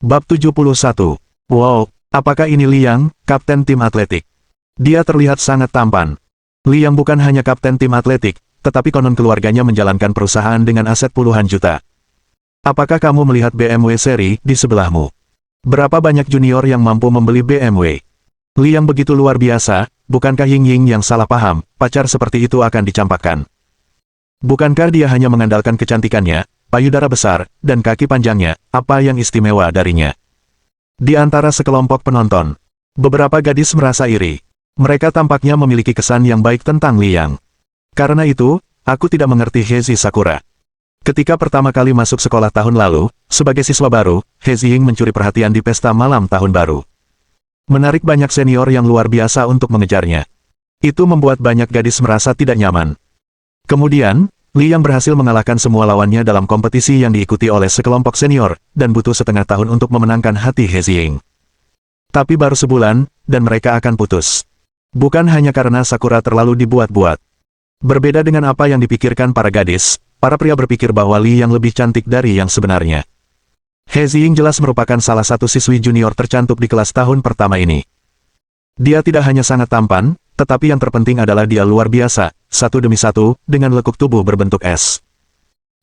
Bab 71. Wow, apakah ini Liang, kapten tim atletik? Dia terlihat sangat tampan. Liang bukan hanya kapten tim atletik, tetapi konon keluarganya menjalankan perusahaan dengan aset puluhan juta. Apakah kamu melihat BMW seri di sebelahmu? Berapa banyak junior yang mampu membeli BMW? Liang begitu luar biasa, bukankah Ying Ying yang salah paham, pacar seperti itu akan dicampakkan? Bukankah dia hanya mengandalkan kecantikannya, payudara besar, dan kaki panjangnya, apa yang istimewa darinya? Di antara sekelompok penonton, beberapa gadis merasa iri. Mereka tampaknya memiliki kesan yang baik tentang Liang. Karena itu, aku tidak mengerti Hezi Sakura. Ketika pertama kali masuk sekolah tahun lalu, sebagai siswa baru, Hezi Ying mencuri perhatian di pesta malam tahun baru. Menarik banyak senior yang luar biasa untuk mengejarnya. Itu membuat banyak gadis merasa tidak nyaman. Kemudian, Liang berhasil mengalahkan semua lawannya dalam kompetisi yang diikuti oleh sekelompok senior, dan butuh setengah tahun untuk memenangkan hati Hezi Ying. Tapi baru sebulan, dan mereka akan putus. Bukan hanya karena Sakura terlalu dibuat-buat. Berbeda dengan apa yang dipikirkan para gadis, para pria berpikir bahwa Liang lebih cantik dari yang sebenarnya. Hezi Ying jelas merupakan salah satu siswi junior tercantik di kelas tahun pertama ini. Dia tidak hanya sangat tampan, tetapi yang terpenting adalah dia luar biasa, satu demi satu, dengan lekuk tubuh berbentuk S.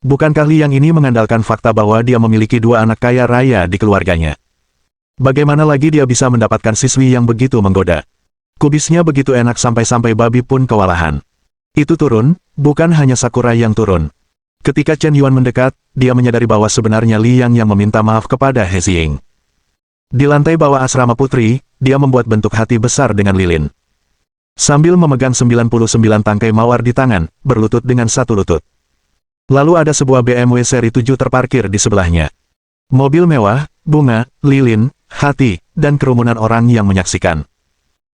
Bukankah Liang ini mengandalkan fakta bahwa dia memiliki dua anak kaya raya di keluarganya? Bagaimana lagi dia bisa mendapatkan siswi yang begitu menggoda? Kubisnya begitu enak sampai-sampai babi pun kewalahan. Itu turun, bukan hanya Sakura yang turun. Ketika Chen Yuan mendekat, dia menyadari bahwa sebenarnya Liang yang meminta maaf kepada Hezi Ying. Di lantai bawah asrama putri, dia membuat bentuk hati besar dengan lilin. Sambil memegang 99 tangkai mawar di tangan, berlutut dengan satu lutut. Lalu ada sebuah BMW seri 7 terparkir di sebelahnya. Mobil mewah, bunga, lilin, hati, dan kerumunan orang yang menyaksikan.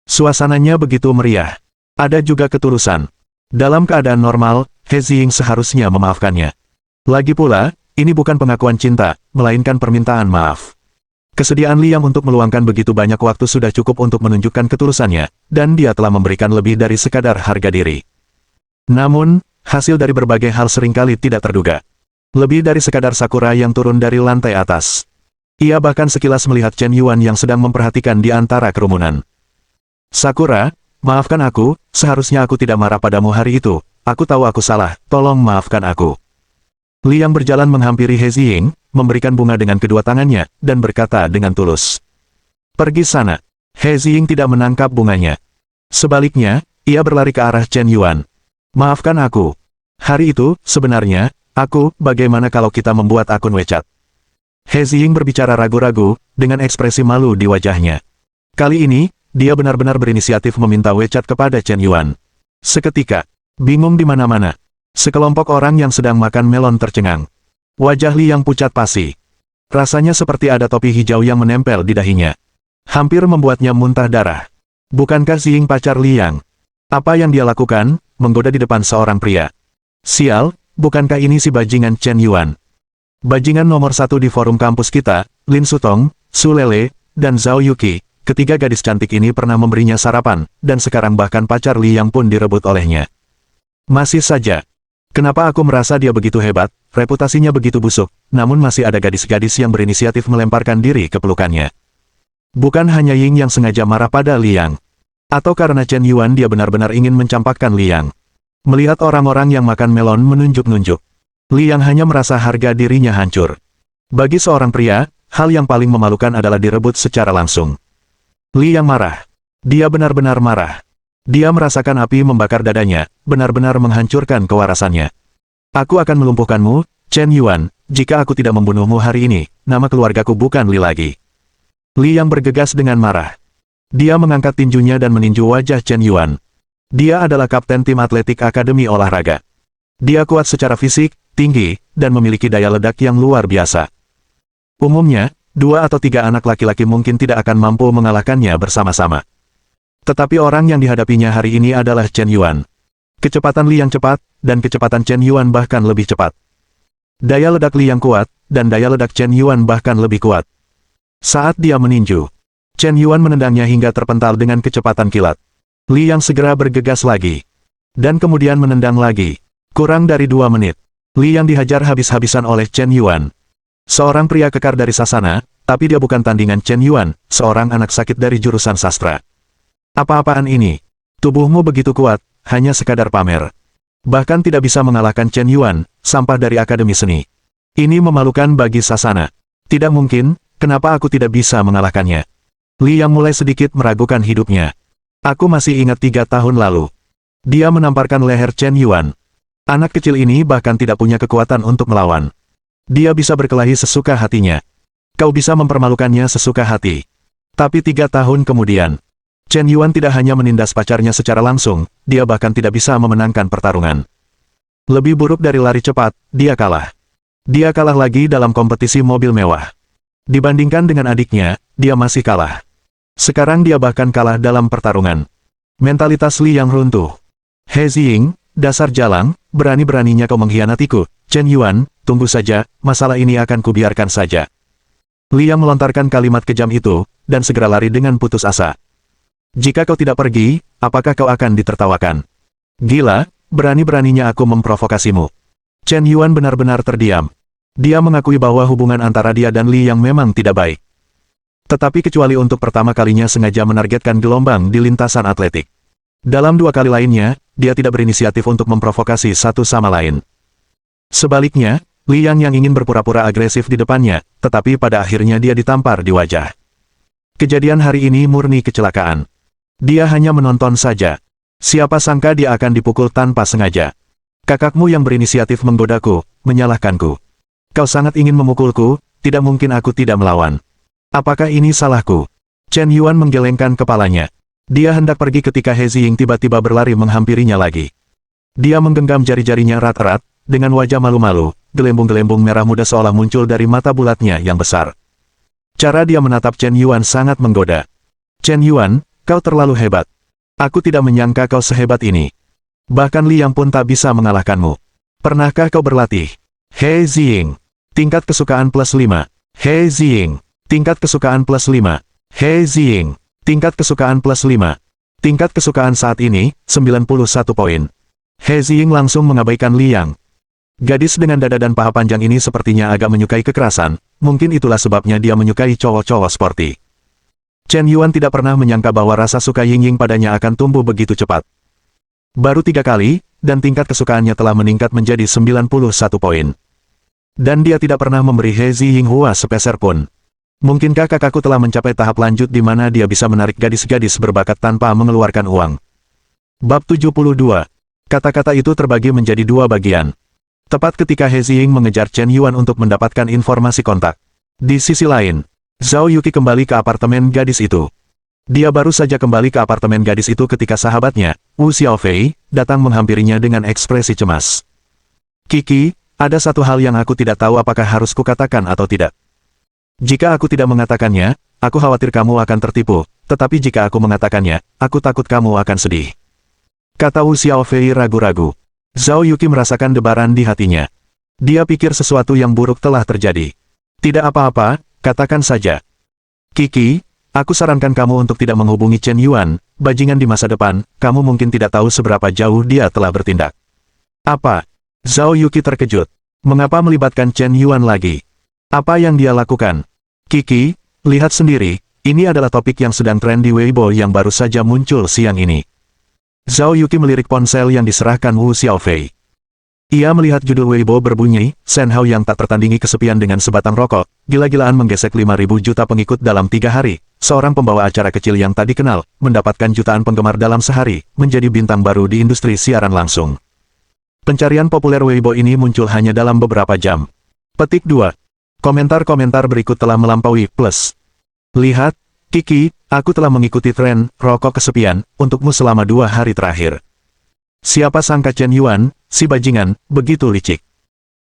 Suasananya begitu meriah. Ada juga ketulusan. Dalam keadaan normal, Hezi Ying seharusnya memaafkannya. Lagi pula, ini bukan pengakuan cinta, melainkan permintaan maaf. Kesediaan Liang untuk meluangkan begitu banyak waktu sudah cukup untuk menunjukkan ketulusannya, dan dia telah memberikan lebih dari sekadar harga diri. Namun, hasil dari berbagai hal seringkali tidak terduga. Lebih dari sekadar Sakura yang turun dari lantai atas. Ia bahkan sekilas melihat Chen Yuan yang sedang memperhatikan di antara kerumunan. Sakura, maafkan aku, seharusnya aku tidak marah padamu hari itu, aku tahu aku salah, tolong maafkan aku. Liang berjalan menghampiri Hezi Ying, memberikan bunga dengan kedua tangannya, dan berkata dengan tulus. Pergi sana. Hezi Ying tidak menangkap bunganya. Sebaliknya, ia berlari ke arah Chen Yuan. Maafkan aku. Hari itu, sebenarnya, bagaimana kalau kita membuat akun WeChat? Hezi Ying berbicara ragu-ragu, dengan ekspresi malu di wajahnya. Kali ini, dia benar-benar berinisiatif meminta WeChat kepada Chen Yuan. Seketika, bingung di mana-mana. Sekelompok orang yang sedang makan melon tercengang. Wajah Liang pucat pasi. Rasanya seperti ada topi hijau yang menempel di dahinya. Hampir membuatnya muntah darah. Bukankah Xing pacar Liang? Apa yang dia lakukan, menggoda di depan seorang pria? Sial, bukankah ini si bajingan Chen Yuan? Bajingan nomor satu di forum kampus kita, Lin Sutong, Su Lele, dan Zhao Yuki. Ketiga gadis cantik ini pernah memberinya sarapan, dan sekarang bahkan pacar Liang pun direbut olehnya. Masih saja. Kenapa aku merasa dia begitu hebat, reputasinya begitu busuk, namun masih ada gadis-gadis yang berinisiatif melemparkan diri ke pelukannya. Bukan hanya Ying yang sengaja marah pada Liang. Atau karena Chen Yuan dia benar-benar ingin mencampakkan Liang. Melihat orang-orang yang makan melon menunjuk-nunjuk. Liang hanya merasa harga dirinya hancur. Bagi seorang pria, hal yang paling memalukan adalah direbut secara langsung. Liang marah. Dia benar-benar marah. Dia merasakan api membakar dadanya, benar-benar menghancurkan kewarasannya. Aku akan melumpuhkanmu, Chen Yuan, jika aku tidak membunuhmu hari ini, nama keluargaku bukan Li lagi. Liang bergegas dengan marah. Dia mengangkat tinjunya dan meninju wajah Chen Yuan. Dia adalah kapten tim atletik Akademi Olahraga. Dia kuat secara fisik, tinggi, dan memiliki daya ledak yang luar biasa. Umumnya, 2 atau 3 anak laki-laki mungkin tidak akan mampu mengalahkannya bersama-sama. Tetapi orang yang dihadapinya hari ini adalah Chen Yuan. Kecepatan Liang cepat, dan kecepatan Chen Yuan bahkan lebih cepat. Daya ledak Liang kuat, dan daya ledak Chen Yuan bahkan lebih kuat. Saat dia meninju, Chen Yuan menendangnya hingga terpental dengan kecepatan kilat. Liang segera bergegas lagi. Dan kemudian menendang lagi. Kurang dari 2 menit. Liang dihajar habis-habisan oleh Chen Yuan. Seorang pria kekar dari Sasana, Tapi dia bukan tandingan Chen Yuan, seorang anak sakit dari jurusan sastra. Apa-apaan ini? Tubuhmu begitu kuat, hanya sekadar pamer. Bahkan tidak bisa mengalahkan Chen Yuan, sampah dari Akademi Seni. Ini memalukan bagi Sasana. Tidak mungkin, kenapa aku tidak bisa mengalahkannya? Li Yang mulai sedikit meragukan hidupnya. Aku masih ingat 3 tahun lalu. Dia menamparkan leher Chen Yuan. Anak kecil ini bahkan tidak punya kekuatan untuk melawan. Dia bisa berkelahi sesuka hatinya. Kau bisa mempermalukannya sesuka hati. Tapi 3 tahun kemudian, Chen Yuan tidak hanya menindas pacarnya secara langsung, dia bahkan tidak bisa memenangkan pertarungan. Lebih buruk dari lari cepat, dia kalah. Dia kalah lagi dalam kompetisi mobil mewah. Dibandingkan dengan adiknya, dia masih kalah. Sekarang dia bahkan kalah dalam pertarungan. Mentalitas Li Yang runtuh. He Ziying, dasar jalang, berani-beraninya kau mengkhianatiku. Chen Yuan, tunggu saja, masalah ini akan kubiarkan saja. Li Yang melontarkan kalimat kejam itu, dan segera lari dengan putus asa. Jika kau tidak pergi, apakah kau akan ditertawakan? Gila, berani-beraninya aku memprovokasimu. Chen Yuan benar-benar terdiam. Dia mengakui bahwa hubungan antara dia dan Li Yang memang tidak baik. Tetapi kecuali untuk pertama kalinya sengaja menargetkan gelombang di lintasan atletik. Dalam 2 kali lainnya, dia tidak berinisiatif untuk memprovokasi satu sama lain. Sebaliknya, Li Yang yang ingin berpura-pura agresif di depannya, tetapi pada akhirnya dia ditampar di wajah. Kejadian hari ini murni kecelakaan. Dia hanya menonton saja. Siapa sangka dia akan dipukul tanpa sengaja. Kakakmu yang berinisiatif menggodaku, menyalahkanku. Kau sangat ingin memukulku, tidak mungkin aku tidak melawan. Apakah ini salahku? Chen Yuan menggelengkan kepalanya. Dia hendak pergi ketika He Ziying tiba-tiba berlari menghampirinya lagi. Dia menggenggam jari-jarinya erat-erat, dengan wajah malu-malu, gelembung-gelembung merah muda seolah muncul dari mata bulatnya yang besar. Cara dia menatap Chen Yuan sangat menggoda. Chen Yuan, kau terlalu hebat. Aku tidak menyangka kau sehebat ini. Bahkan Li Yang pun tak bisa mengalahkanmu. Pernahkah kau berlatih? He Ziying. Tingkat kesukaan +5. He Ziying. Tingkat kesukaan +5. He Ziying. Tingkat kesukaan +5. Tingkat kesukaan saat ini, 91 poin. He Ziying langsung mengabaikan Li Yang. Gadis dengan dada dan paha panjang ini sepertinya agak menyukai kekerasan, mungkin itulah sebabnya dia menyukai cowok-cowok sporty. Chen Yuan tidak pernah menyangka bahwa rasa suka Ying Ying padanya akan tumbuh begitu cepat. Baru 3 kali, dan tingkat kesukaannya telah meningkat menjadi 91 poin. Dan dia tidak pernah memberi He Ziying hua sepeser pun. Mungkinkah kakakku telah mencapai tahap lanjut di mana dia bisa menarik gadis-gadis berbakat tanpa mengeluarkan uang? Bab 72. Kata-kata itu terbagi menjadi 2 bagian. Tepat ketika He Ziying mengejar Chen Yuan untuk mendapatkan informasi kontak. Di sisi lain, Zhao Yuqi kembali ke apartemen gadis itu. Dia baru saja kembali ke apartemen gadis itu ketika sahabatnya, Wu Xiaofei, datang menghampirinya dengan ekspresi cemas. Kiki, ada satu hal yang aku tidak tahu apakah harus kukatakan atau tidak. Jika aku tidak mengatakannya, aku khawatir kamu akan tertipu, tetapi jika aku mengatakannya, aku takut kamu akan sedih. Kata Wu Xiaofei ragu-ragu. Zhao Yuqi merasakan debaran di hatinya. Dia pikir sesuatu yang buruk telah terjadi. Tidak apa-apa, katakan saja. Kiki, aku sarankan kamu untuk tidak menghubungi Chen Yuan, bajingan di masa depan, kamu mungkin tidak tahu seberapa jauh dia telah bertindak. Apa? Zhao Yuqi terkejut. Mengapa melibatkan Chen Yuan lagi? Apa yang dia lakukan? Kiki, lihat sendiri, ini adalah topik yang sedang tren di Weibo yang baru saja muncul siang ini. Zhao Yuqi melirik ponsel yang diserahkan Wu Xiaofei. Ia melihat judul Weibo berbunyi, Shen Hao yang tak tertandingi kesepian dengan sebatang rokok, gila-gilaan menggesek 5.000 juta pengikut dalam 3 hari, seorang pembawa acara kecil yang tak dikenal, mendapatkan jutaan penggemar dalam sehari, menjadi bintang baru di industri siaran langsung. Pencarian populer Weibo ini muncul hanya dalam beberapa jam. Petik 2. Komentar-komentar berikut telah melampaui plus. Lihat, Kiki, aku telah mengikuti tren rokok kesepian untukmu selama 2 hari terakhir. Siapa sangka Chen Yuan, si bajingan, begitu licik.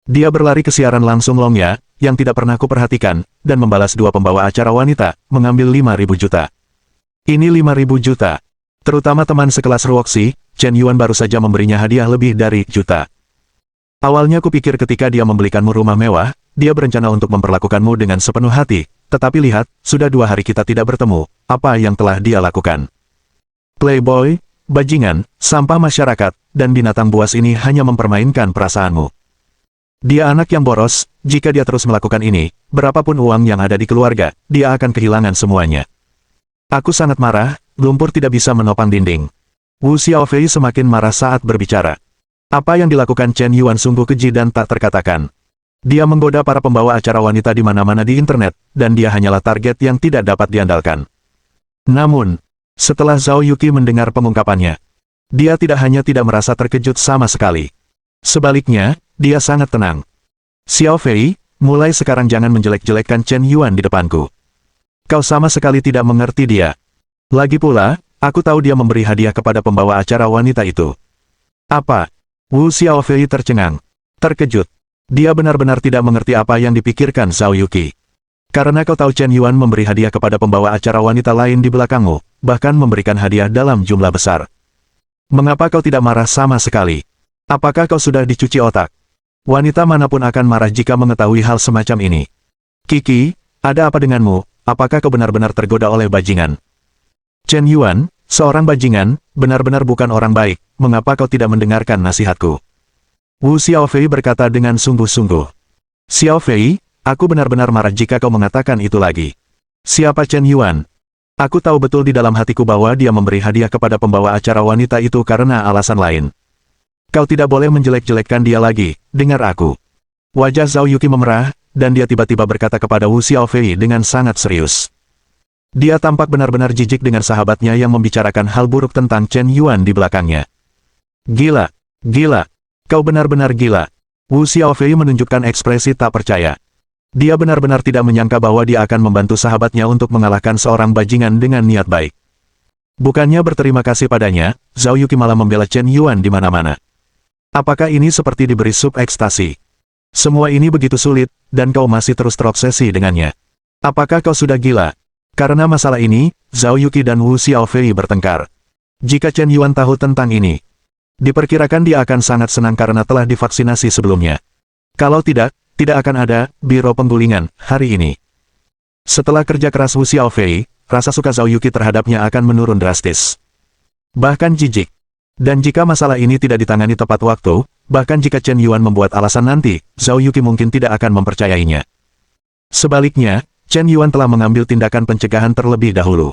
Dia berlari ke siaran langsung Longya, yang tidak pernah kuperhatikan, dan membalas 2 pembawa acara wanita, mengambil 5.000 juta. Ini 5.000 juta. Terutama teman sekelas Ruoxi, Chen Yuan baru saja memberinya hadiah lebih dari juta. Awalnya kupikir ketika dia membelikanmu rumah mewah, dia berencana untuk memperlakukanmu dengan sepenuh hati, tetapi lihat, sudah 2 hari kita tidak bertemu, apa yang telah dia lakukan? Playboy, bajingan, sampah masyarakat, dan binatang buas ini hanya mempermainkan perasaanmu. Dia anak yang boros, jika dia terus melakukan ini, berapapun uang yang ada di keluarga, dia akan kehilangan semuanya. Aku sangat marah, lumpur tidak bisa menopang dinding. Wu Xiaofei semakin marah saat berbicara. Apa yang dilakukan Chen Yuan sungguh keji dan tak terkatakan. Dia menggoda para pembawa acara wanita di mana-mana di internet, dan dia hanyalah target yang tidak dapat diandalkan. Namun, setelah Zhao Yuqi mendengar pengungkapannya, dia tidak hanya tidak merasa terkejut sama sekali. Sebaliknya, dia sangat tenang. Xiao Fei, mulai sekarang jangan menjelek-jelekkan Chen Yuan di depanku. Kau sama sekali tidak mengerti dia. Lagi pula, aku tahu dia memberi hadiah kepada pembawa acara wanita itu. Apa? Wu Xiao Fei tercengang. Terkejut. Dia benar-benar tidak mengerti apa yang dipikirkan Zhao Yuqi. Karena kau tahu Chen Yuan memberi hadiah kepada pembawa acara wanita lain di belakangmu, bahkan memberikan hadiah dalam jumlah besar. Mengapa kau tidak marah sama sekali? Apakah kau sudah dicuci otak? Wanita manapun akan marah jika mengetahui hal semacam ini. Kiki, ada apa denganmu? Apakah kau benar-benar tergoda oleh bajingan? Chen Yuan, seorang bajingan, benar-benar bukan orang baik, mengapa kau tidak mendengarkan nasihatku? Wu Xiaofei berkata dengan sungguh-sungguh. Xiaofei, aku benar-benar marah jika kau mengatakan itu lagi. Siapa Chen Yuan? Aku tahu betul di dalam hatiku bahwa dia memberi hadiah kepada pembawa acara wanita itu karena alasan lain. Kau tidak boleh menjelek-jelekkan dia lagi, dengar aku. Wajah Zhao Yuqi memerah, dan dia tiba-tiba berkata kepada Wu Xiaofei dengan sangat serius. Dia tampak benar-benar jijik dengan sahabatnya yang membicarakan hal buruk tentang Chen Yuan di belakangnya. Gila, gila, kau benar-benar gila. Wu Xiaofei menunjukkan ekspresi tak percaya. Dia benar-benar tidak menyangka bahwa dia akan membantu sahabatnya untuk mengalahkan seorang bajingan dengan niat baik. Bukannya berterima kasih padanya, Zhao Yuqi malah membela Chen Yuan di mana-mana. Apakah ini seperti diberi sup ekstasi? Semua ini begitu sulit, dan kau masih terus terobsesi dengannya. Apakah kau sudah gila? Karena masalah ini, Zhao Yuqi dan Wu Xiaofei bertengkar. Jika Chen Yuan tahu tentang ini, diperkirakan dia akan sangat senang karena telah divaksinasi sebelumnya. Kalau tidak, tidak akan ada biro penggulingan hari ini. Setelah kerja keras Wu Xiaofei, rasa suka Zhao Yuqi terhadapnya akan menurun drastis. Bahkan jijik. Dan jika masalah ini tidak ditangani tepat waktu, bahkan jika Chen Yuan membuat alasan nanti, Zhao Yuqi mungkin tidak akan mempercayainya. Sebaliknya, Chen Yuan telah mengambil tindakan pencegahan terlebih dahulu.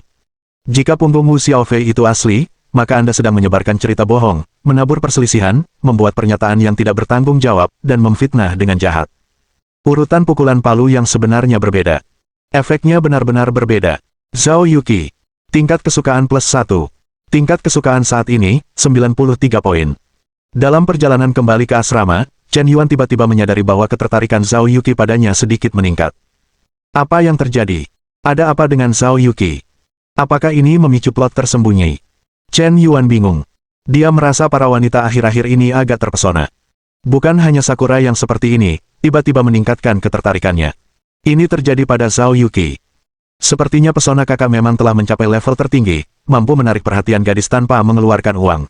Jika punggung Wu Xiaofei itu asli, maka Anda sedang menyebarkan cerita bohong, menabur perselisihan, membuat pernyataan yang tidak bertanggung jawab, dan memfitnah dengan jahat. Urutan pukulan palu yang sebenarnya berbeda. Efeknya benar-benar berbeda. Zhao Yuqi. Tingkat kesukaan +1. Tingkat kesukaan saat ini, 93 poin. Dalam perjalanan kembali ke asrama, Chen Yuan tiba-tiba menyadari bahwa ketertarikan Zhao Yuqi padanya sedikit meningkat. Apa yang terjadi? Ada apa dengan Zhao Yuqi? Apakah ini memicu plot tersembunyi? Chen Yuan bingung. Dia merasa para wanita akhir-akhir ini agak terpesona. Bukan hanya Sakura yang seperti ini, tiba-tiba meningkatkan ketertarikannya. Ini terjadi pada Zhao Yuqi. Sepertinya pesona kakak memang telah mencapai level tertinggi, mampu menarik perhatian gadis tanpa mengeluarkan uang.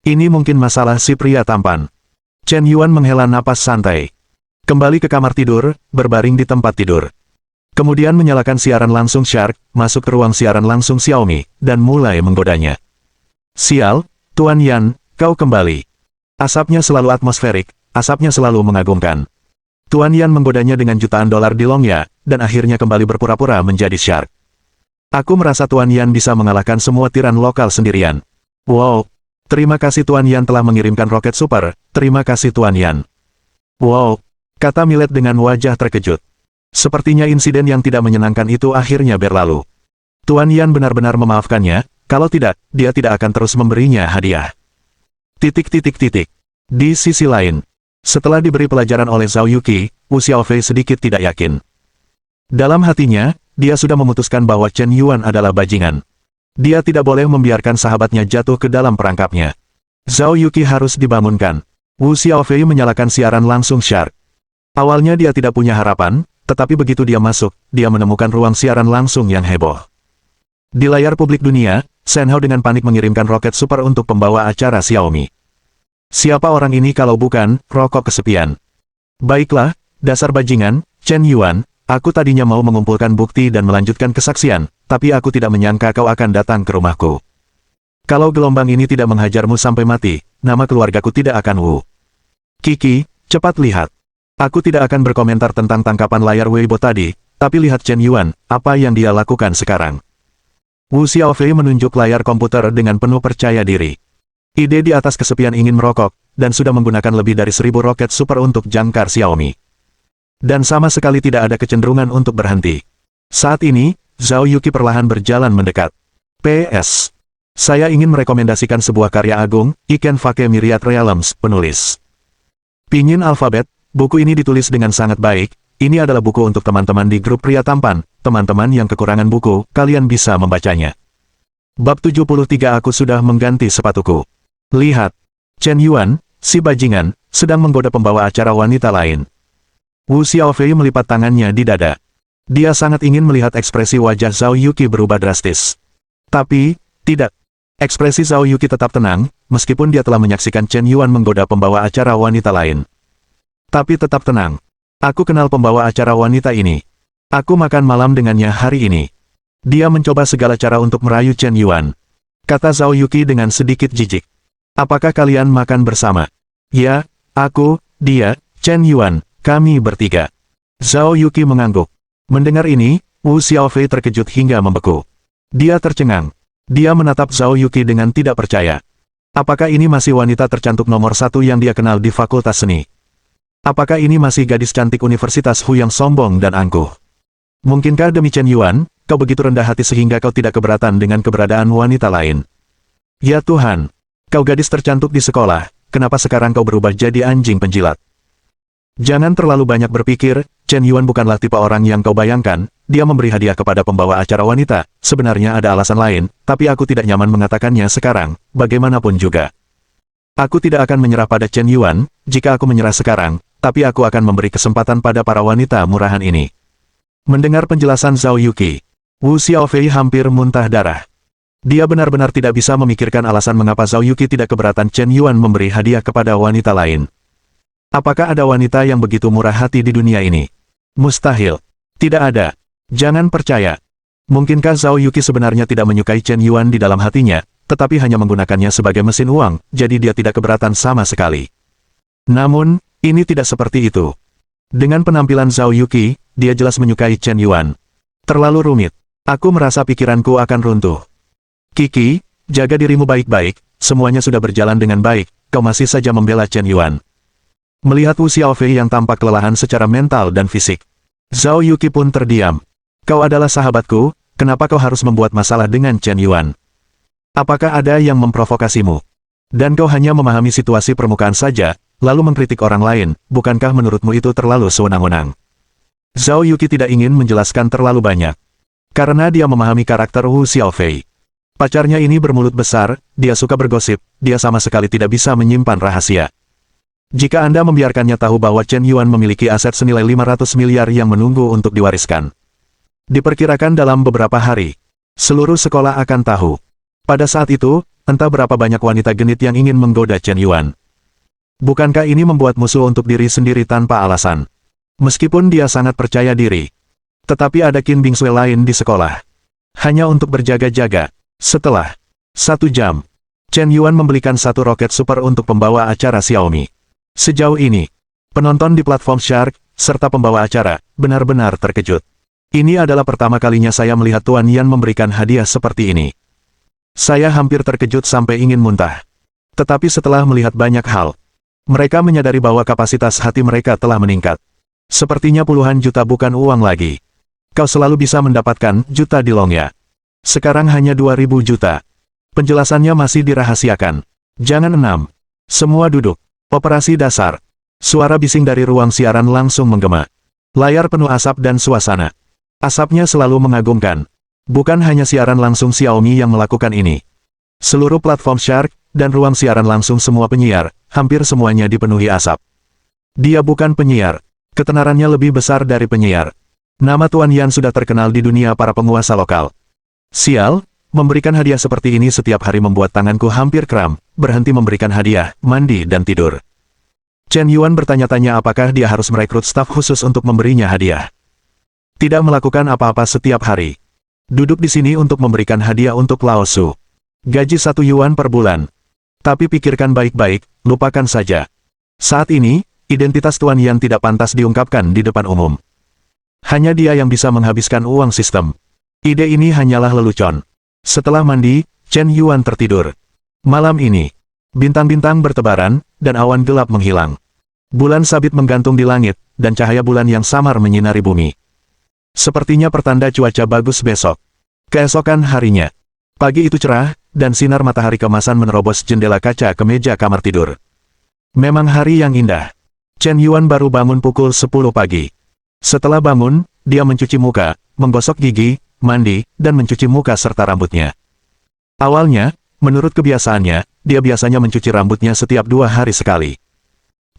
Ini mungkin masalah si pria tampan. Chen Yuan menghela napas santai. Kembali ke kamar tidur, berbaring di tempat tidur. Kemudian menyalakan siaran langsung Shark, masuk ke ruang siaran langsung Xiaomi, dan mulai menggodanya. Sial, Tuan Yan, kau kembali. Asapnya selalu atmosferik, asapnya selalu mengagumkan. Tuan Yan menggodanya dengan jutaan dolar di Longya, dan akhirnya kembali berpura-pura menjadi Shark. Aku merasa Tuan Yan bisa mengalahkan semua tiran lokal sendirian. Wow, terima kasih Tuan Yan telah mengirimkan roket super, terima kasih Tuan Yan. Wow, kata Millet dengan wajah terkejut. Sepertinya insiden yang tidak menyenangkan itu akhirnya berlalu. Tuan Yan benar-benar memaafkannya, kalau tidak, dia tidak akan terus memberinya hadiah. Di sisi lain, setelah diberi pelajaran oleh Zhao Yuqi, Wu Xiaofei sedikit tidak yakin. Dalam hatinya, dia sudah memutuskan bahwa Chen Yuan adalah bajingan. Dia tidak boleh membiarkan sahabatnya jatuh ke dalam perangkapnya. Zhao Yuqi harus dibangunkan. Wu Xiaofei menyalakan siaran langsung Shark. Awalnya dia tidak punya harapan, tetapi begitu dia masuk, dia menemukan ruang siaran langsung yang heboh. Di layar publik dunia, Shen Hao dengan panik mengirimkan roket super untuk pembawa acara Xiaomi. Siapa orang ini kalau bukan rokok kesepian? Baiklah, dasar bajingan, Chen Yuan, aku tadinya mau mengumpulkan bukti dan melanjutkan kesaksian, tapi aku tidak menyangka kau akan datang ke rumahku. Kalau gelombang ini tidak menghajarmu sampai mati, nama keluargaku tidak akan Wu. Kiki, cepat lihat. Aku tidak akan berkomentar tentang tangkapan layar Weibo tadi, tapi lihat Chen Yuan, apa yang dia lakukan sekarang. Wu Xiaofei menunjuk layar komputer dengan penuh percaya diri. Ide di atas kesepian ingin merokok, dan sudah menggunakan lebih dari 1000 roket super untuk jangkar Xiaomi. Dan sama sekali tidak ada kecenderungan untuk berhenti. Saat ini, Zhao Yuqi perlahan berjalan mendekat. PS. Saya ingin merekomendasikan sebuah karya agung, Iken Fake Myriad Realms, penulis Pinyin Alfabet. Buku ini ditulis dengan sangat baik. Ini adalah buku untuk teman-teman di grup pria tampan. Teman-teman yang kekurangan buku, kalian bisa membacanya. Bab 73. Aku sudah mengganti sepatuku. Lihat. Chen Yuan, si bajingan, sedang menggoda pembawa acara wanita lain. Wu Xiaofei melipat tangannya di dada. Dia sangat ingin melihat ekspresi wajah Zhao Yuqi berubah drastis. Tapi, tidak. Ekspresi Zhao Yuqi tetap tenang, meskipun dia telah menyaksikan Chen Yuan menggoda pembawa acara wanita lain. Tapi tetap tenang. Aku kenal pembawa acara wanita ini. Aku makan malam dengannya hari ini. Dia mencoba segala cara untuk merayu Chen Yuan. Kata Zhao Yuqi dengan sedikit jijik. Apakah kalian makan bersama? Ya, aku, dia, Chen Yuan. Kami bertiga. Zhao Yuqi mengangguk. Mendengar ini, Wu Xiaofei terkejut hingga membeku. Dia tercengang. Dia menatap Zhao Yuqi dengan tidak percaya. Apakah ini masih wanita tercantik nomor 1 yang dia kenal di Fakultas Seni? Apakah ini masih gadis cantik Universitas Hu yang sombong dan angkuh? Mungkinkah demi Chen Yuan, kau begitu rendah hati sehingga kau tidak keberatan dengan keberadaan wanita lain? Ya Tuhan, kau gadis tercantik di sekolah, kenapa sekarang kau berubah jadi anjing penjilat? Jangan terlalu banyak berpikir, Chen Yuan bukanlah tipe orang yang kau bayangkan. Dia memberi hadiah kepada pembawa acara wanita. Sebenarnya ada alasan lain, tapi aku tidak nyaman mengatakannya sekarang, bagaimanapun juga. Aku tidak akan menyerah pada Chen Yuan, jika aku menyerah sekarang, tapi aku akan memberi kesempatan pada para wanita murahan ini. Mendengar penjelasan Zhao Yuqi, Wu Xiaofei hampir muntah darah. Dia benar-benar tidak bisa memikirkan alasan mengapa Zhao Yuqi tidak keberatan Chen Yuan memberi hadiah kepada wanita lain. Apakah ada wanita yang begitu murah hati di dunia ini? Mustahil. Tidak ada. Jangan percaya. Mungkinkah Zhao Yuqi sebenarnya tidak menyukai Chen Yuan di dalam hatinya, tetapi hanya menggunakannya sebagai mesin uang, jadi dia tidak keberatan sama sekali. Namun, ini tidak seperti itu. Dengan penampilan Zhao Yuqi, dia jelas menyukai Chen Yuan. Terlalu rumit. Aku merasa pikiranku akan runtuh. Kiki, jaga dirimu baik-baik, semuanya sudah berjalan dengan baik, kau masih saja membela Chen Yuan. Melihat Wu Xiaofei yang tampak kelelahan secara mental dan fisik, Zhao Yuqi pun terdiam. Kau adalah sahabatku, kenapa kau harus membuat masalah dengan Chen Yuan? Apakah ada yang memprovokasimu? Dan kau hanya memahami situasi permukaan saja, lalu mengkritik orang lain, bukankah menurutmu itu terlalu sewenang-wenang? Zhao Yuqi tidak ingin menjelaskan terlalu banyak. Karena dia memahami karakter Wu Xiaofei. Pacarnya ini bermulut besar, dia suka bergosip, dia sama sekali tidak bisa menyimpan rahasia. Jika Anda membiarkannya tahu bahwa Chen Yuan memiliki aset senilai 500 miliar yang menunggu untuk diwariskan. Diperkirakan dalam beberapa hari, seluruh sekolah akan tahu. Pada saat itu, entah berapa banyak wanita genit yang ingin menggoda Chen Yuan. Bukankah ini membuat musuh untuk diri sendiri tanpa alasan? Meskipun dia sangat percaya diri. Tetapi ada Qin Bingsui lain di sekolah. Hanya untuk berjaga-jaga. Setelah 1 jam, Chen Yuan membelikan 1 roket super untuk pembawa acara Xiaomi. Sejauh ini, penonton di platform Shark, serta pembawa acara, benar-benar terkejut. Ini adalah pertama kalinya saya melihat Tuan Yan memberikan hadiah seperti ini. Saya hampir terkejut sampai ingin muntah. Tetapi setelah melihat banyak hal, mereka menyadari bahwa kapasitas hati mereka telah meningkat. Sepertinya puluhan juta bukan uang lagi. Kau selalu bisa mendapatkan juta di Longya. Sekarang hanya 2000 juta. Penjelasannya masih dirahasiakan. Jangan 6. Semua duduk. Operasi dasar. Suara bising dari ruang siaran langsung menggema. Layar penuh asap dan suasana. Asapnya selalu mengagumkan. Bukan hanya siaran langsung Xiaomi yang melakukan ini. Seluruh platform Shark, dan ruang siaran langsung semua penyiar, hampir semuanya dipenuhi asap. Dia bukan penyiar. Ketenarannya lebih besar dari penyiar. Nama Tuan Yan sudah terkenal di dunia para penguasa lokal. Sial, memberikan hadiah seperti ini setiap hari membuat tanganku hampir kram, berhenti memberikan hadiah, mandi dan tidur. Chen Yuan bertanya-tanya apakah dia harus merekrut staf khusus untuk memberinya hadiah. Tidak melakukan apa-apa setiap hari. Duduk di sini untuk memberikan hadiah untuk Lao Su. Gaji 1 yuan per bulan. Tapi pikirkan baik-baik, lupakan saja. Saat ini Identitas Tuan Yan tidak pantas diungkapkan di depan umum. Hanya dia yang bisa menghabiskan uang sistem. Ide ini hanyalah lelucon. Setelah mandi, Chen Yuan tertidur. Malam ini, bintang-bintang bertebaran, dan awan gelap menghilang. Bulan sabit menggantung di langit, dan cahaya bulan yang samar menyinari bumi. Sepertinya pertanda cuaca bagus besok. Keesokan harinya, pagi itu cerah, dan sinar matahari kemasan menerobos jendela kaca ke meja kamar tidur. Memang hari yang indah. Chen Yuan baru bangun pukul 10 pagi. Setelah bangun, dia mencuci muka, menggosok gigi, mandi, dan mencuci muka serta rambutnya. Awalnya, menurut kebiasaannya, dia biasanya mencuci rambutnya setiap 2 hari sekali.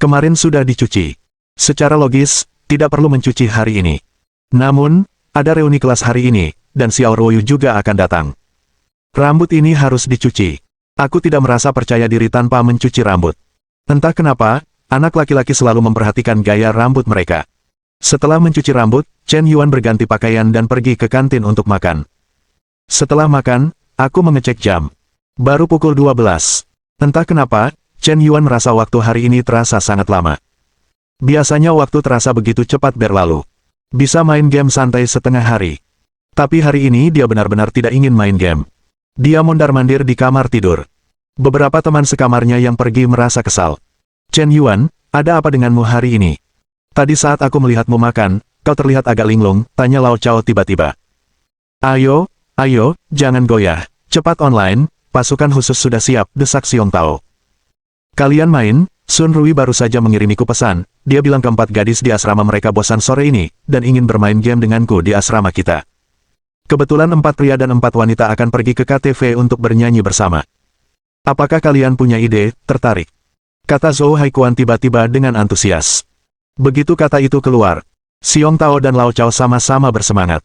Kemarin sudah dicuci. Secara logis, tidak perlu mencuci hari ini. Namun, ada reuni kelas hari ini, dan Xiao Ruoyu juga akan datang. Rambut ini harus dicuci. Aku tidak merasa percaya diri tanpa mencuci rambut. Entah kenapa, anak laki-laki selalu memperhatikan gaya rambut mereka. Setelah mencuci rambut, Chen Yuan berganti pakaian dan pergi ke kantin untuk makan. Setelah makan, aku mengecek jam. Baru pukul 12. Entah kenapa, Chen Yuan merasa waktu hari ini terasa sangat lama. Biasanya waktu terasa begitu cepat berlalu. Bisa main game santai setengah hari. Tapi hari ini dia benar-benar tidak ingin main game. Dia mondar-mandir di kamar tidur. Beberapa teman sekamarnya yang pergi merasa kesal. Chen Yuan, ada apa denganmu hari ini? Tadi saat aku melihatmu makan, kau terlihat agak linglung, tanya Lao Chao tiba-tiba. Ayo, jangan goyah. Cepat online, pasukan khusus sudah siap, desak Xiong Tao. Kalian main, Sun Rui baru saja mengirimiku pesan, dia bilang keempat gadis di asrama mereka bosan sore ini, dan ingin bermain game denganku di asrama kita. Kebetulan 4 pria dan 4 wanita akan pergi ke KTV untuk bernyanyi bersama. Apakah kalian punya ide, tertarik? Kata Zhou Haikuan tiba-tiba dengan antusias. Begitu kata itu keluar, Xiong Tao dan Lao Chao sama-sama bersemangat.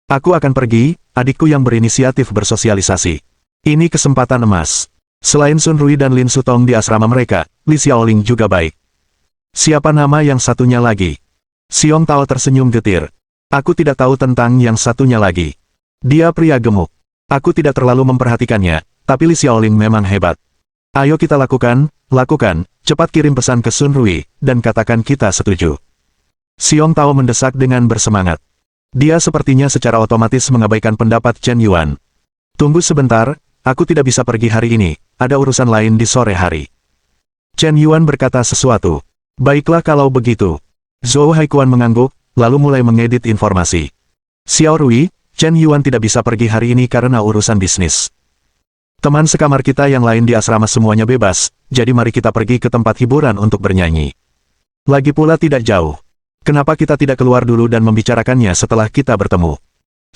Aku akan pergi, adikku yang berinisiatif bersosialisasi. Ini kesempatan emas. Selain Sun Rui dan Lin Sutong di asrama mereka, Li Xiaoling juga baik. Siapa nama yang satunya lagi? Xiong Tao tersenyum getir. Aku tidak tahu tentang yang satunya lagi. Dia pria gemuk. Aku tidak terlalu memperhatikannya, tapi Li Xiaoling memang hebat. Ayo kita lakukan, cepat kirim pesan ke Sun Rui, dan katakan kita setuju. Xiong Tao mendesak dengan bersemangat. Dia sepertinya secara otomatis mengabaikan pendapat Chen Yuan. Tunggu sebentar, aku tidak bisa pergi hari ini, ada urusan lain di sore hari. Chen Yuan berkata sesuatu. Baiklah kalau begitu. Zhou Haikuan mengangguk, lalu mulai mengedit informasi. Xiao Rui, Chen Yuan tidak bisa pergi hari ini karena urusan bisnis. Teman sekamar kita yang lain di asrama semuanya bebas, jadi mari kita pergi ke tempat hiburan untuk bernyanyi. Lagi pula tidak jauh. Kenapa kita tidak keluar dulu dan membicarakannya setelah kita bertemu?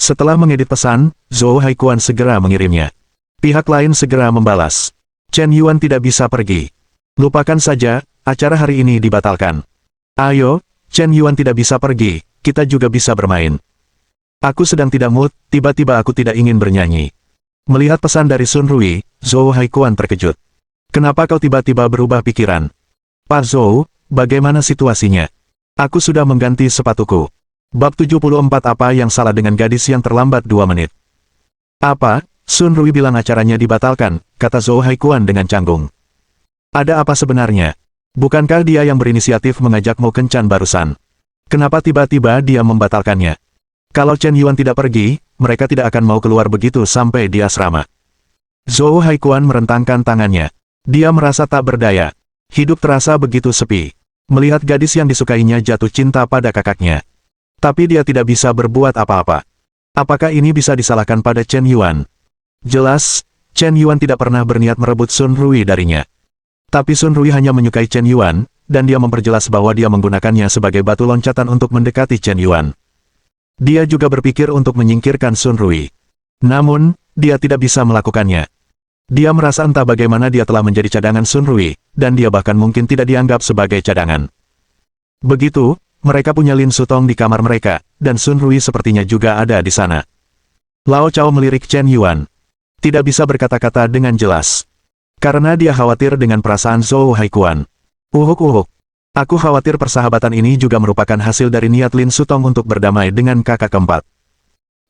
Setelah mengedit pesan, Zhou Haikuan segera mengirimnya. Pihak lain segera membalas. Chen Yuan tidak bisa pergi. Lupakan saja, acara hari ini dibatalkan. Ayo, Chen Yuan tidak bisa pergi, kita juga bisa bermain. Aku sedang tidak mood, tiba-tiba aku tidak ingin bernyanyi. Melihat pesan dari Sun Rui, Zhou Haikuan terkejut. Kenapa kau tiba-tiba berubah pikiran? Pak Zhou, bagaimana situasinya? Aku sudah mengganti sepatuku. Bab 74 apa yang salah dengan gadis yang terlambat 2 menit? Apa? Sun Rui bilang acaranya dibatalkan, kata Zhou Haikuan dengan canggung. Ada apa sebenarnya? Bukankah dia yang berinisiatif mengajakmu kencan barusan? Kenapa tiba-tiba dia membatalkannya? Kalau Chen Yuan tidak pergi, mereka tidak akan mau keluar begitu sampai di asrama. Zhou Haikuan merentangkan tangannya. Dia merasa tak berdaya. Hidup terasa begitu sepi. Melihat gadis yang disukainya jatuh cinta pada kakaknya. Tapi dia tidak bisa berbuat apa-apa. Apakah ini bisa disalahkan pada Chen Yuan? Jelas, Chen Yuan tidak pernah berniat merebut Sun Rui darinya. Tapi Sun Rui hanya menyukai Chen Yuan, dan dia memperjelas bahwa dia menggunakannya sebagai batu loncatan untuk mendekati Chen Yuan. Dia juga berpikir untuk menyingkirkan Sun Rui. Namun, dia tidak bisa melakukannya. Dia merasa entah bagaimana dia telah menjadi cadangan Sun Rui, dan dia bahkan mungkin tidak dianggap sebagai cadangan. Begitu, mereka punya Lin Sutong di kamar mereka, dan Sun Rui sepertinya juga ada di sana. Lao Chao melirik Chen Yuan. Tidak bisa berkata-kata dengan jelas. Karena dia khawatir dengan perasaan Zhou Haikuan. Uhuk. Aku khawatir persahabatan ini juga merupakan hasil dari niat Lin Sutong untuk berdamai dengan kakak keempat.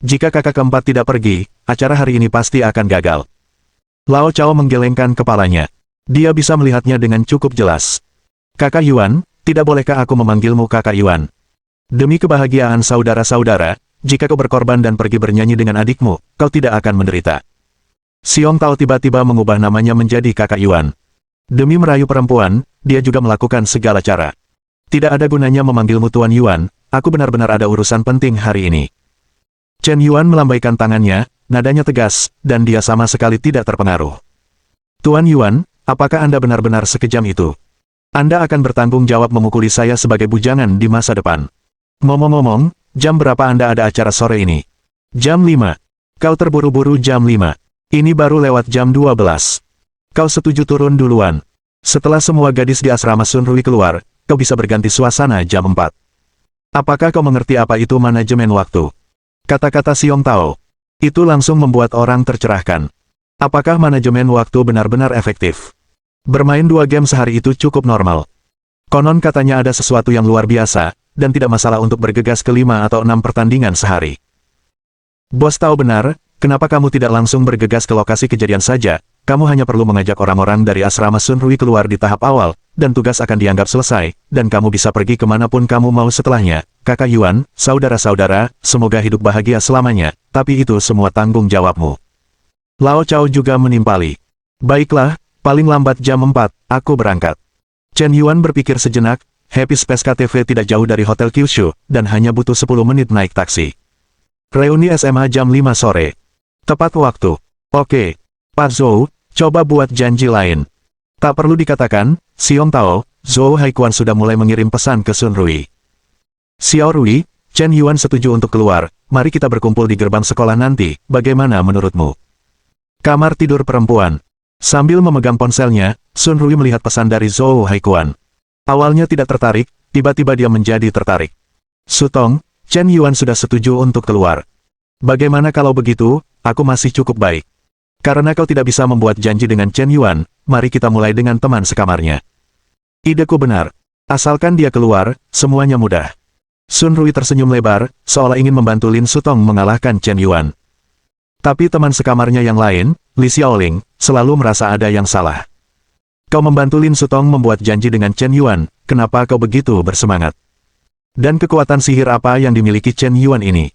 Jika kakak keempat tidak pergi, acara hari ini pasti akan gagal. Lao Chao menggelengkan kepalanya. Dia bisa melihatnya dengan cukup jelas. Kakak Yuan, tidak bolehkah aku memanggilmu Kakak Yuan? Demi kebahagiaan saudara-saudara, jika kau berkorban dan pergi bernyanyi dengan adikmu, kau tidak akan menderita. Xiong Tao tiba-tiba mengubah namanya menjadi Kakak Yuan. Demi merayu perempuan, dia juga melakukan segala cara. Tidak ada gunanya memanggilmu Tuan Yuan, aku benar-benar ada urusan penting hari ini. Chen Yuan melambaikan tangannya, nadanya tegas, dan dia sama sekali tidak terpengaruh. Tuan Yuan, apakah Anda benar-benar sekejam itu? Anda akan bertanggung jawab memukuli saya sebagai bujangan di masa depan. Ngomong-ngomong, jam berapa Anda ada acara sore ini? Jam 5. Kau terburu-buru jam 5. Ini baru lewat jam 12. Kau setuju turun duluan. Setelah semua gadis di asrama Sunrui keluar, kau bisa berganti suasana jam 4. Apakah kau mengerti apa itu manajemen waktu? Kata-kata Xiong Tao. Itu langsung membuat orang tercerahkan. Apakah manajemen waktu benar-benar efektif? Bermain 2 game sehari itu cukup normal. Konon katanya ada sesuatu yang luar biasa, dan tidak masalah untuk bergegas ke 5 atau 6 pertandingan sehari. Bos tahu benar, kenapa kamu tidak langsung bergegas ke lokasi kejadian saja? Kamu hanya perlu mengajak orang-orang dari asrama Sunrui keluar di tahap awal, dan tugas akan dianggap selesai, dan kamu bisa pergi kemanapun kamu mau setelahnya. Kakak Yuan, saudara-saudara, semoga hidup bahagia selamanya, tapi itu semua tanggung jawabmu. Lao Chao juga menimpali. Baiklah, paling lambat jam 4, aku berangkat. Chen Yuan berpikir sejenak, Happy Space KTV tidak jauh dari Hotel Kyushu, dan hanya butuh 10 menit naik taksi. Reuni SMA jam 5 sore. Tepat waktu. Oke. Pak Zhou, coba buat janji lain. Tak perlu dikatakan, Xiong Tao, Zhou Haikuan sudah mulai mengirim pesan ke Sunrui. Xiao Rui, Chen Yuan setuju untuk keluar, mari kita berkumpul di gerbang sekolah nanti, bagaimana menurutmu? Kamar tidur perempuan. Sambil memegang ponselnya, Sunrui melihat pesan dari Zhou Haikuan. Awalnya tidak tertarik, tiba-tiba dia menjadi tertarik. Sutong, Chen Yuan sudah setuju untuk keluar. Bagaimana kalau begitu, aku masih cukup baik. Karena kau tidak bisa membuat janji dengan Chen Yuan, mari kita mulai dengan teman sekamarnya. Ideku benar. Asalkan dia keluar, semuanya mudah. Sunrui tersenyum lebar, seolah ingin membantu Lin Sutong mengalahkan Chen Yuan. Tapi teman sekamarnya yang lain, Li Xiaoling, selalu merasa ada yang salah. Kau membantu Lin Sutong membuat janji dengan Chen Yuan, kenapa kau begitu bersemangat? Dan kekuatan sihir apa yang dimiliki Chen Yuan ini?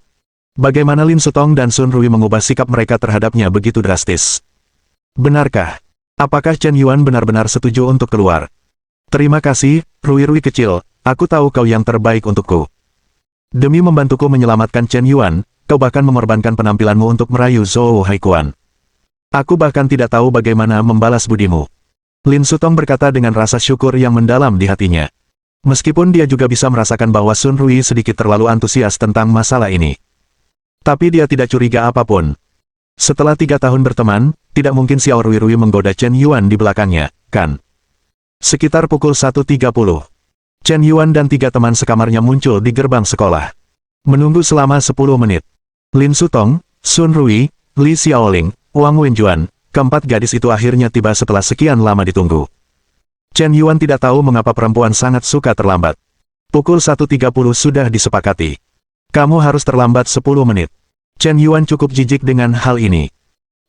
Bagaimana Lin Sutong dan Sunrui mengubah sikap mereka terhadapnya begitu drastis? Benarkah? Apakah Chen Yuan benar-benar setuju untuk keluar? Terima kasih, Rui-Rui kecil, aku tahu kau yang terbaik untukku. Demi membantuku menyelamatkan Chen Yuan, kau bahkan mengorbankan penampilanmu untuk merayu Zhou Haikuan. Aku bahkan tidak tahu bagaimana membalas budimu. Lin Sutong berkata dengan rasa syukur yang mendalam di hatinya. Meskipun dia juga bisa merasakan bahwa Sunrui sedikit terlalu antusias tentang masalah ini. Tapi dia tidak curiga apapun. Setelah 3 tahun berteman, tidak mungkin Xiao Rui-Rui menggoda Chen Yuan di belakangnya, kan? Sekitar pukul 1.30. Chen Yuan dan 3 teman sekamarnya muncul di gerbang sekolah. Menunggu selama 10 menit. Lin Sutong, Sunrui, Li Xiaoling, Wang Wenjuan, keempat gadis itu akhirnya tiba setelah sekian lama ditunggu. Chen Yuan tidak tahu mengapa perempuan sangat suka terlambat. Pukul 1.30 sudah disepakati. Kamu harus terlambat 10 menit. Chen Yuan cukup jijik dengan hal ini.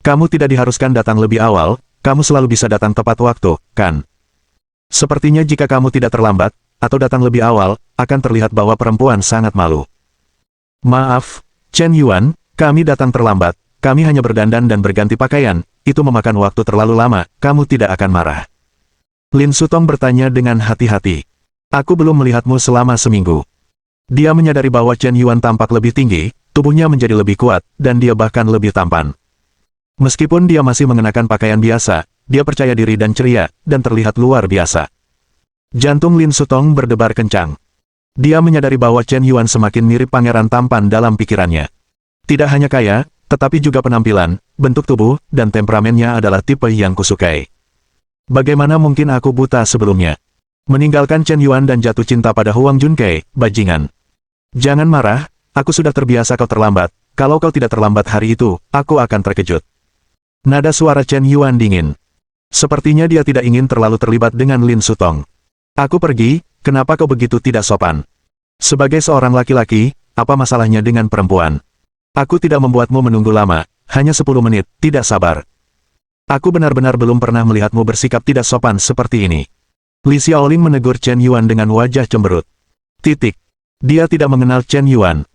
Kamu tidak diharuskan datang lebih awal, kamu selalu bisa datang tepat waktu, kan? Sepertinya jika kamu tidak terlambat, atau datang lebih awal, akan terlihat bahwa perempuan sangat malu. Maaf, Chen Yuan, kami datang terlambat, kami hanya berdandan dan berganti pakaian, itu memakan waktu terlalu lama, kamu tidak akan marah. Lin Sutong bertanya dengan hati-hati. Aku belum melihatmu selama seminggu. Dia menyadari bahwa Chen Yuan tampak lebih tinggi, tubuhnya menjadi lebih kuat, dan dia bahkan lebih tampan. Meskipun dia masih mengenakan pakaian biasa, dia percaya diri dan ceria, dan terlihat luar biasa. Jantung Lin Sutong berdebar kencang. Dia menyadari bahwa Chen Yuan semakin mirip pangeran tampan dalam pikirannya. Tidak hanya kaya, tetapi juga penampilan, bentuk tubuh, dan temperamennya adalah tipe yang kusukai. Bagaimana mungkin aku buta sebelumnya? Meninggalkan Chen Yuan dan jatuh cinta pada Huang Junkei, bajingan. Jangan marah, aku sudah terbiasa kau terlambat, kalau kau tidak terlambat hari itu, aku akan terkejut. Nada suara Chen Yuan dingin. Sepertinya dia tidak ingin terlalu terlibat dengan Lin Sutong. Aku pergi, kenapa kau begitu tidak sopan? Sebagai seorang laki-laki, apa masalahnya dengan perempuan? Aku tidak membuatmu menunggu lama, hanya 10 menit, tidak sabar. Aku benar-benar belum pernah melihatmu bersikap tidak sopan seperti ini. Li Xiaoling menegur Chen Yuan dengan wajah cemberut. Titik. Dia tidak mengenal Chen Yuan.